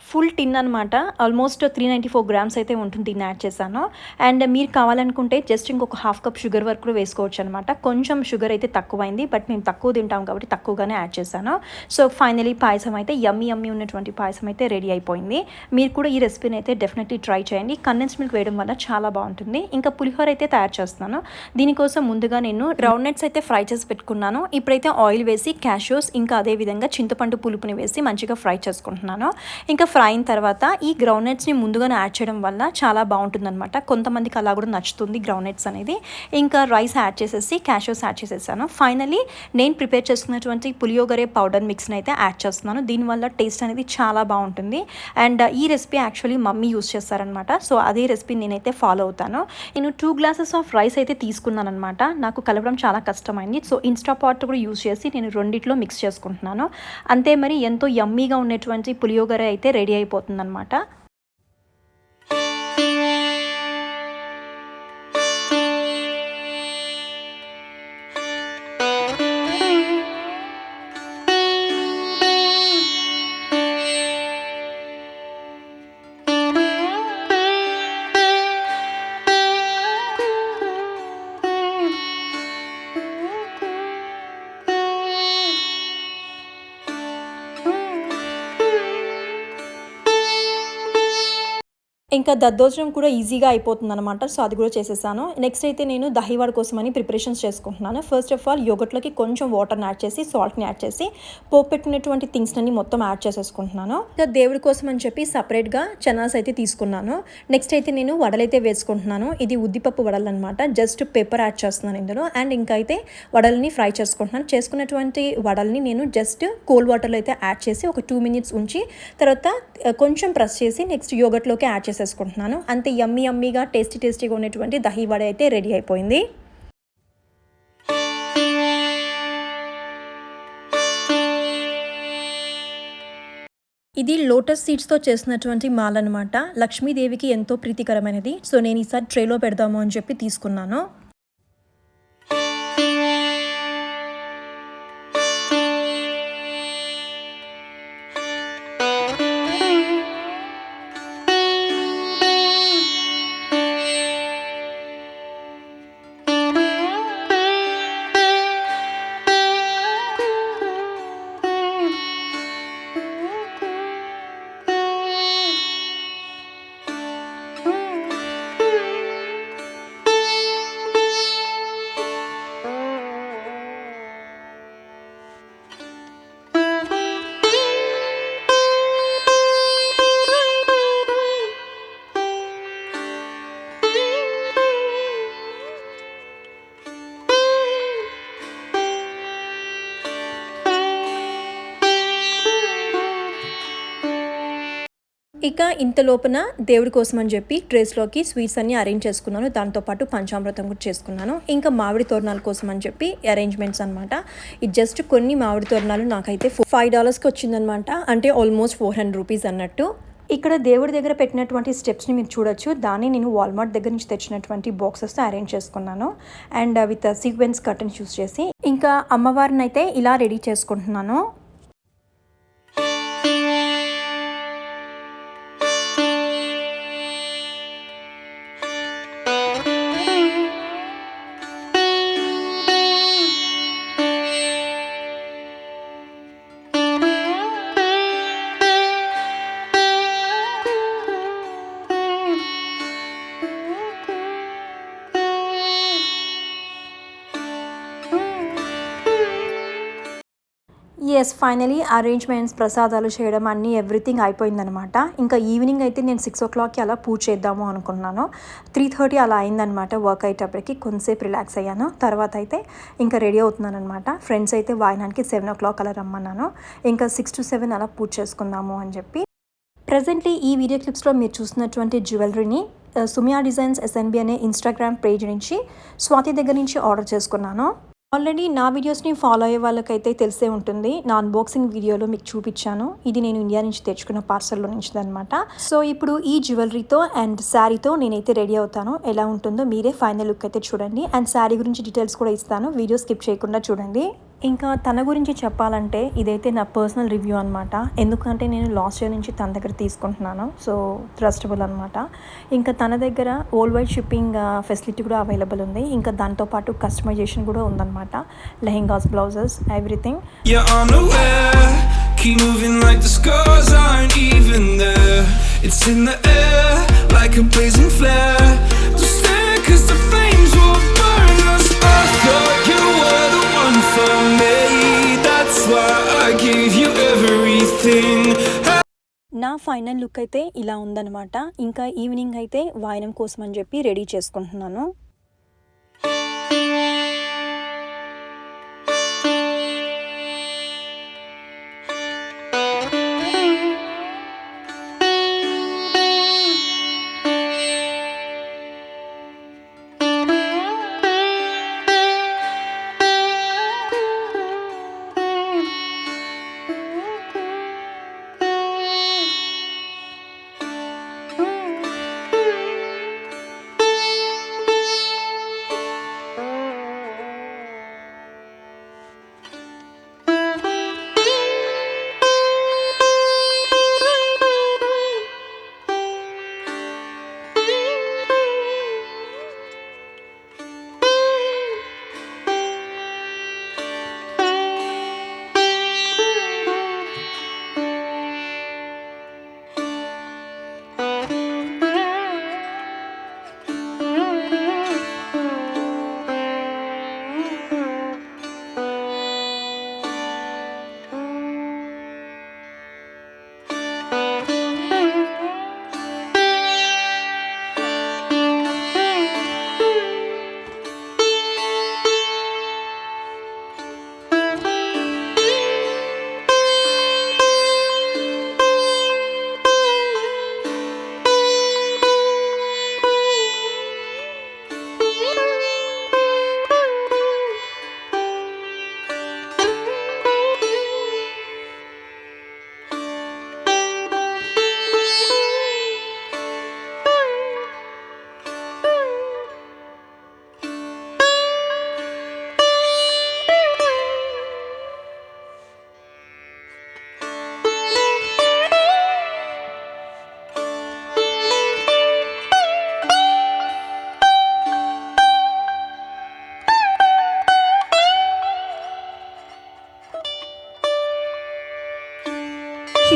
ఫుల్ టిన్ అనమాట, ఆల్మోస్ట్ 394 grams అయితే ఉంటుంది. దీన్ని యాడ్ చేశాను. అండ్ మీరు కావాలనుకుంటే జస్ట్ ఇంకొక 1/2 cup షుగర్ వరకు కూడా వేసుకోవచ్చు అనమాట. కొంచెం షుగర్ అయితే తక్కువైంది, బట్ మేము తక్కువ తింటాం కాబట్టి తక్కువగానే యాడ్ చేశాను. సో ఫైనలీ పాయసం అయితే యమ్మీ ఉన్నటువంటి పాయసం అయితే రెడీ అయిపోయింది. మీరు కూడా ఈ రెసిపీని అయితే డెఫినెట్లీ ట్రై చేయండి. కండెన్స్ మిల్క్ వేయడం వల్ల చాలా బాగుంటుంది. ఇంకా పులిహోర అయితే తయారు చేస్తున్నాను. దీనికోసం ముందుగా నేను గ్రౌండ్ నట్స్ అయితే ఫ్రై చేసి పెట్టుకున్నాను. ఇప్పుడైతే ఆయిల్ వేసి క్యాష్యూస్ ఇంకా అదేవిధంగా చింతపండు పులుపుని వేసి మంచిగా ఫ్రై చేసుకుంటున్నాను. ఇంకా ఫ్రై అయిన తర్వాత ఈ గ్రౌండ్ నట్స్ని ముందుగానే యాడ్ చేయడం వల్ల చాలా బాగుంటుంది అనమాట. కొంతమందికి అలా కూడా నచ్చుతుంది గ్రౌండ్ నట్స్ అనేది. ఇంకా రైస్ యాడ్ చేసేసి క్యాష్యూస్ యాడ్ చేసేసాను. ఫైనలీ నేను ప్రిపేర్ చేసుకున్నటువంటి పులియోగరే పౌడర్ మిక్స్ని అయితే యాడ్ చేస్తున్నాను. దీనివల్ల టేస్ట్ అనేది చాలా బాగుంటుంది. అండ్ ఈ రెసిపీ యాక్చువల్లీ మమ్మీ యూస్ చేస్తారనమాట. సో అదే రెసిపీ నేనైతే ఫాలో అవుతాను. నేను 2 glasses ఆఫ్ రైస్ అయితే తీసుకున్నాను అనమాట. నాకు కలపడం చాలా కష్టమైంది. సో ఇన్స్టా పాట్ కూడా యూస్ చేసి నేను రెండిట్లో మిక్స్ చేసుకుంటున్నాను. అంతే, మరి ఎంతో యమ్మీగా ఉన్నటువంటి పులియోగరే అయితే రెడీ అయిపోతుందన్నమాట. ఇంకా దద్దోజనం కూడా ఈజీగా అయిపోతుంది అనమాట. సో అది కూడా చేసేసాను. నెక్స్ట్ అయితే నేను దహివాడ కోసమని ప్రిపరేషన్స్ చేసుకుంటున్నాను. ఫస్ట్ ఆఫ్ ఆల్ యోగట్లోకి కొంచెం వాటర్ని యాడ్ చేసి సాల్ట్ని యాడ్ చేసి పోపు పెట్టినటువంటి థింగ్స్ అన్ని మొత్తం యాడ్ చేసేసుకుంటున్నాను. ఇంకా దేవుడి కోసం అని చెప్పి సపరేట్గా చనాస్ అయితే తీసుకున్నాను. నెక్స్ట్ అయితే నేను వడలైతే వేసుకుంటున్నాను. ఇది ఉద్దిపప్పు వడలు అనమాట. జస్ట్ పెప్పర్ యాడ్ చేస్తున్నాను ఇందులో. అండ్ ఇంకా అయితే వడల్ని ఫ్రై చేసుకుంటున్నాను. చేసుకున్నటువంటి వడల్ని నేను జస్ట్ కోల్డ్ వాటర్లో అయితే యాడ్ చేసి ఒక 2 minutes ఉంచి తర్వాత కొంచెం ప్రెస్ చేసి నెక్స్ట్ యోగట్లోకి యాడ్ చేసేసుకుంటున్నాను. అంతే యమ్మీగా టేస్టీగా ఉన్నటువంటి దహీ వడ అయితే రెడీ అయిపోయింది. ఇది లోటస్ సీడ్స్తో చేసినటువంటి మాల అనమాట. లక్ష్మీదేవికి ఎంతో ప్రీతికరమైనది. సో నేను ఈసారి ట్రేలో పెడదాము అని చెప్పి తీసుకున్నాను. ఇక ఇంత లోపల దేవుడి కోసం అని చెప్పి ట్రేస్లోకి స్వీట్స్ అన్ని అరేంజ్ చేసుకున్నాను. దాంతోపాటు పంచామృతం కూడా చేసుకున్నాను. ఇంకా మామిడి తోరణాల కోసం అని చెప్పి అరేంజ్మెంట్స్ అనమాట. ఇది జస్ట్ కొన్ని మామిడి తోరణాలు నాకైతే $5కి వచ్చిందనమాట. అంటే ఆల్మోస్ట్ 400 రూపీస్ అన్నట్టు. ఇక్కడ దేవుడి దగ్గర పెట్టినటువంటి స్టెప్స్ని మీరు చూడొచ్చు. దాన్ని నేను వాల్మార్ట్ దగ్గర నుంచి తెచ్చినటువంటి బాక్సెస్తో అరేంజ్ చేసుకున్నాను. And with sequence curtains use చేసి ఇంకా అమ్మవారిని అయితే ఇలా రెడీ చేసుకుంటున్నాను. ఎస్ ఫైనలీ అరేంజ్మెంట్స్ ప్రసాదాలు చేయడం అన్నీ ఎవ్రీథింగ్ అయిపోయిందనమాట. ఇంకా ఈవినింగ్ అయితే నేను 6 o'clockకి అలా పూజ చేద్దాము అనుకున్నాను. 3:30 అలా అయిందనమాట. వర్క్ అయ్యేటప్పటికి కొంతసేపు రిలాక్స్ అయ్యాను. తర్వాత అయితే ఇంకా రెడీ అవుతున్నాను అనమాట. ఫ్రెండ్స్ అయితే వాయనానికి 7 o'clock అలా రమ్మన్నాను. ఇంకా 6 to 7 అలా పూజ చేసుకుందాము అని చెప్పి. ప్రజెంట్లీ ఈ వీడియో క్లిప్స్లో మీరు చూసినటువంటి జ్యువెలరీని సుమియా డిజైన్స్ SNB అనే ఇన్స్టాగ్రామ్ పేజ్ నుంచి స్వాతి దగ్గర నుంచి ఆర్డర్ చేసుకున్నాను. ఆల్రెడీ నా వీడియోస్ని ఫాలో అయ్యే వాళ్ళకైతే తెలిసే ఉంటుంది. నా అన్బాక్సింగ్ వీడియోలో మీకు చూపించాను. ఇది నేను ఇండియా నుంచి తెచ్చుకున్న పార్సల్లో నుంచి అనమాట. సో ఇప్పుడు ఈ జ్యువెలరీతో అండ్ శారీతో నేనైతే రెడీ అవుతాను. ఎలా ఉంటుందో మీరే ఫైనల్ లుక్ అయితే చూడండి. అండ్ శారీ గురించి డీటెయిల్స్ కూడా ఇస్తాను. వీడియో స్కిప్ చేయకుండా చూడండి. ఇంకా తన గురించి చెప్పాలంటే ఇదైతే నా పర్సనల్ రివ్యూ అనమాట. ఎందుకంటే నేను లాస్ట్ ఇయర్ నుంచి తన దగ్గర తీసుకుంటున్నాను. సో ట్రస్టబుల్ అనమాట. ఇంకా తన దగ్గర వరల్డ్ వైడ్ షిప్పింగ్ ఫెసిలిటీ కూడా అవైలబుల్ ఉంది. ఇంకా దాంతోపాటు కస్టమైజేషన్ కూడా ఉందన్నమాట. Lehengas, blouses, everything. Keep moving like the scars aren't even there. It's in the air like a blazing flare. Don't stare 'cause the flames will burn us. I thought you were the one for me. That's why I gave you everything. నా ఫైనల్ లుక్ అయితే ఇలా ఉందన్నమాట. ఇంకా ఈవినింగ్ అయితే వాయనం కోసం అని చెప్పి రెడీ చేసుకుంటున్నాను.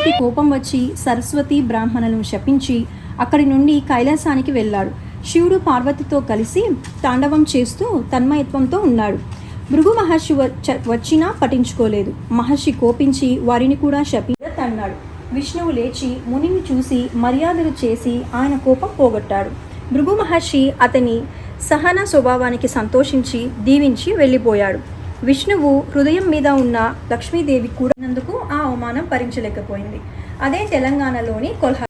విష్ణువుకి కోపం వచ్చి సరస్వతి బ్రాహ్మణులను శపించి అక్కడి నుండి కైలాసానికి వెళ్ళాడు. శివుడు పార్వతితో కలిసి తాండవం చేస్తూ తన్మయత్వంతో ఉన్నాడు. భృగు మహర్షి వచ్చినా పట్టించుకోలేదు. మహర్షి కోపించి వారిని కూడా శపించన్నాడు. విష్ణువు లేచి మునిని చూసి మర్యాదలు చేసి ఆయన కోపం పోగొట్టాడు. భృగు మహర్షి అతని సహన స్వభావానికి సంతోషించి దీవించి వెళ్ళిపోయాడు. విష్ణువు హృదయం మీద ఉన్న లక్ష్మీదేవి కూడా నందుకు ఆ అవమానం భరించలేకపోయింది. అదే తెలంగాణలోని Kolhapur.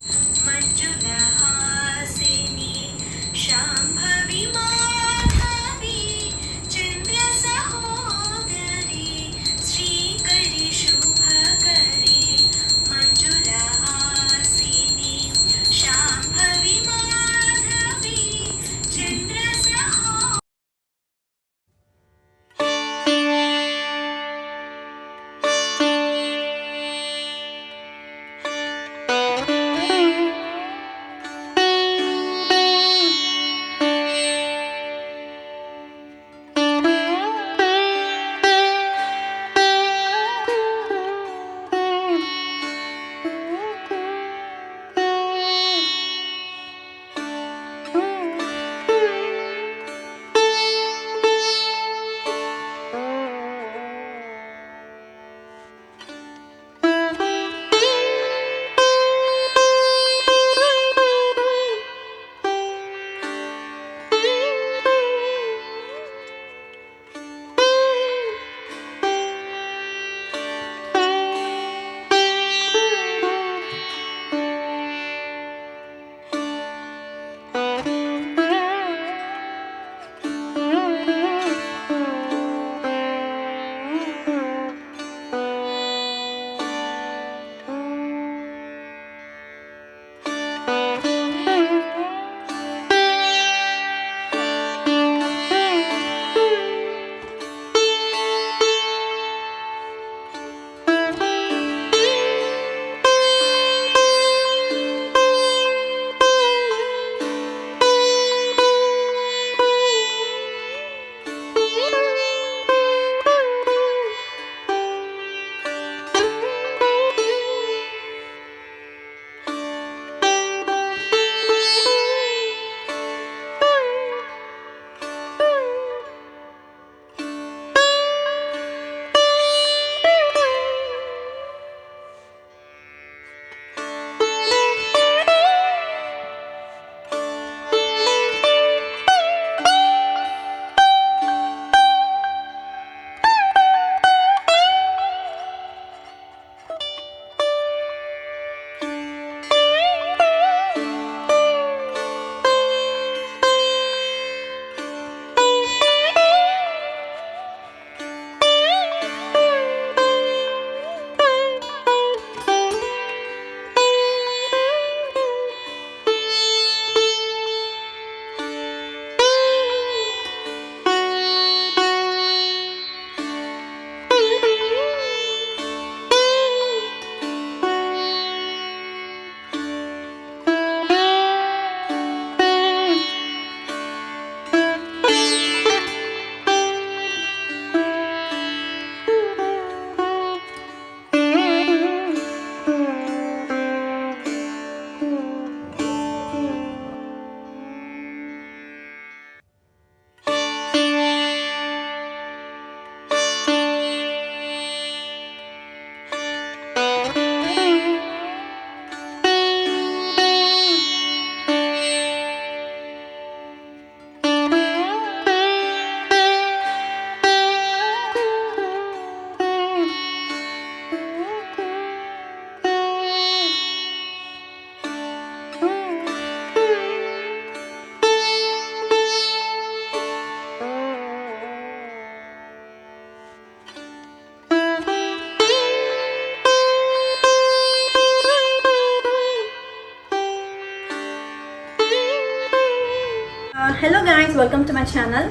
Hello guys, welcome to my channel.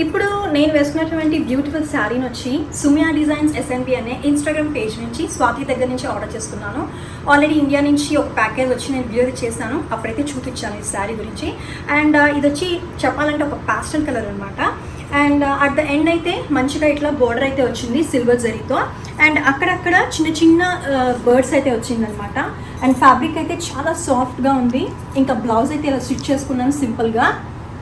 ఇప్పుడు నేను వేసుకున్నటువంటి బ్యూటిఫుల్ శారీని వచ్చి సుమ్యా డిజైన్స్ ఎస్ఎన్బి అనే ఇన్స్టాగ్రామ్ పేజ్ నుంచి స్వాతి దగ్గర నుంచి ఆర్డర్ చేసుకున్నాను. ఆల్రెడీ ఇండియా నుంచి ఒక ప్యాకేజ్ వచ్చి నేను డెలివరీ చేశాను, అప్పుడైతే చూపించాను ఈ శారీ గురించి. అండ్ ఇది వచ్చి చెప్పాలంటే ఒక పాస్టల్ కలర్ అనమాట. అండ్ అట్ ద ఎండ్ అయితే మంచిగా ఇట్లా బోర్డర్ అయితే వచ్చింది సిల్వర్ జరీతో. అండ్ అక్కడక్కడ చిన్న చిన్న బర్డ్స్ అయితే వచ్చిందనమాట. అండ్ ఫ్యాబ్రిక్ అయితే చాలా సాఫ్ట్గా ఉంది. ఇంకా బ్లౌజ్ అయితే ఇలా స్టిచ్ చేసుకున్నాను సింపుల్గా.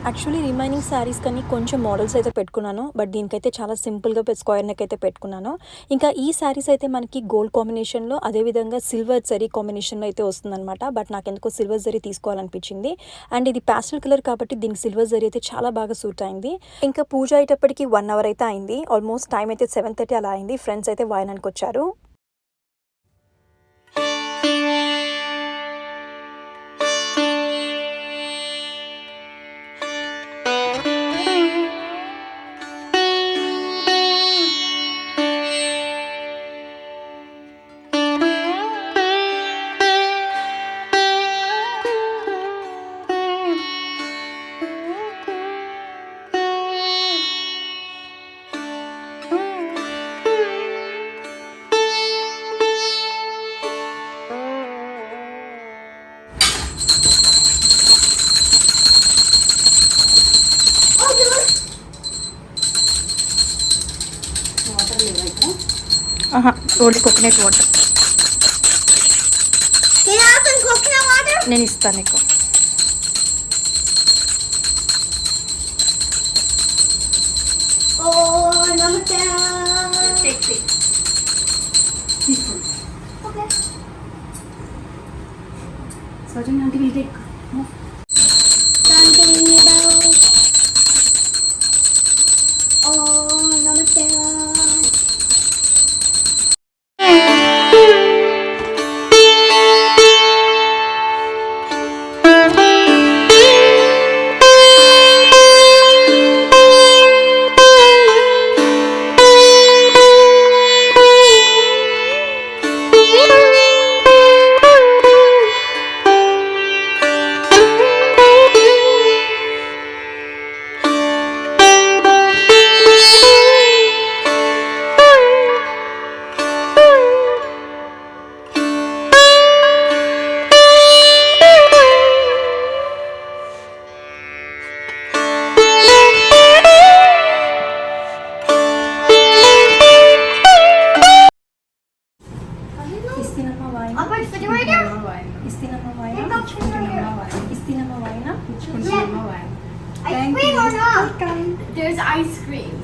యాక్చువల్లీ రిమైనింగ్ శారీస్ కానీ కొంచెం మోడల్స్ అయితే పెట్టుకున్నాను, బట్ దీనికైతే చాలా సింపుల్గా స్క్వేర్ నెక్ అయితే పెట్టుకున్నాను. ఇంకా ఈ శారీస్ అయితే మనకి గోల్డ్ కాంబినేషన్లో, అదేవిధంగా సిల్వర్ జరీ కాంబినేషన్లో అయితే వస్తుందన్నమాట. బట్ నాకు ఎందుకో సిల్వర్ జరీ తీసుకోవాలనిపించింది. అండ్ ఇది ప్యాస్టల్ కలర్ కాబట్టి దీనికి సిల్వర్ జరీ అయితే చాలా బాగా సూట్ అయింది. ఇంకా పూజ అయ్యేటప్పటికి 1 hour అయితే అయింది. ఆల్మోస్ట్ టైం అయితే 7:30 అలా అయింది. ఫ్రెండ్స్ అయితే వాయనానికి వచ్చారు. Only coconut water. నేను ఇస్తాను నీకు. Sajjan aunty will take. Ice cream or not? There's ice cream.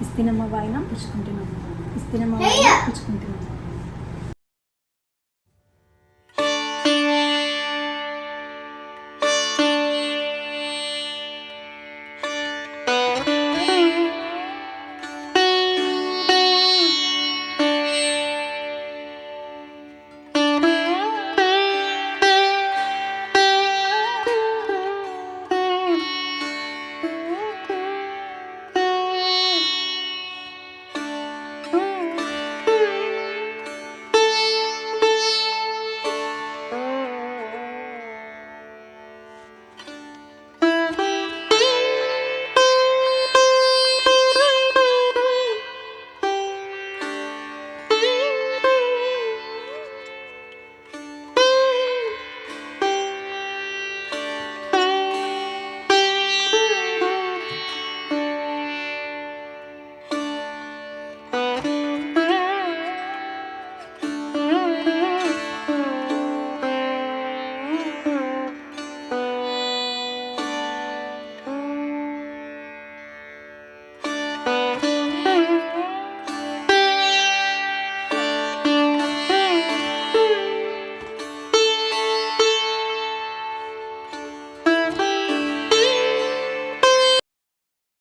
ఇస్తినమ్మ వాయినం పుచ్చుకుంటున్నాం. ఇస్తినమ్మ వాయినం పుచ్చుకుంటున్నాం.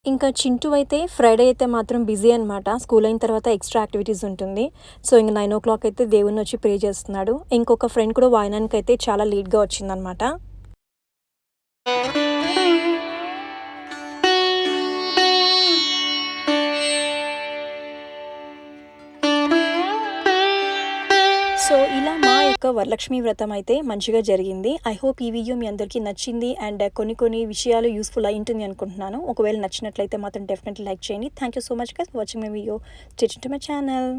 ఇంకా చింటూ అయితే ఫ్రైడే అయితే మాత్రం బిజీ అనమాట. స్కూల్ అయిన తర్వాత ఎక్స్ట్రా యాక్టివిటీస్ ఉంటుంది. సో ఇంక 9 o'clock అయితే దేవుణ్ణి వచ్చి ప్రే చేస్తున్నాడు. ఇంకొక ఫ్రెండ్ కూడా వాయనానికి అయితే చాలా లేట్గా వచ్చిందనమాట. సో ఇలా మా యొక్క వరలక్ష్మి వ్రతం అయితే మంచిగా జరిగింది. ఐ హోప్ ఈ వీడియో మీ అందరికీ నచ్చింది అండ్ కొన్ని విషయాలు యూస్ఫుల్ అయి ఉంటుంది అనుకుంటున్నాను. ఒకవేళ నచ్చినట్లయితే మాత్రం డెఫినెట్లీ లైక్ చేయండి. Thank you so much guys for watching my video. Stay tuned to my channel.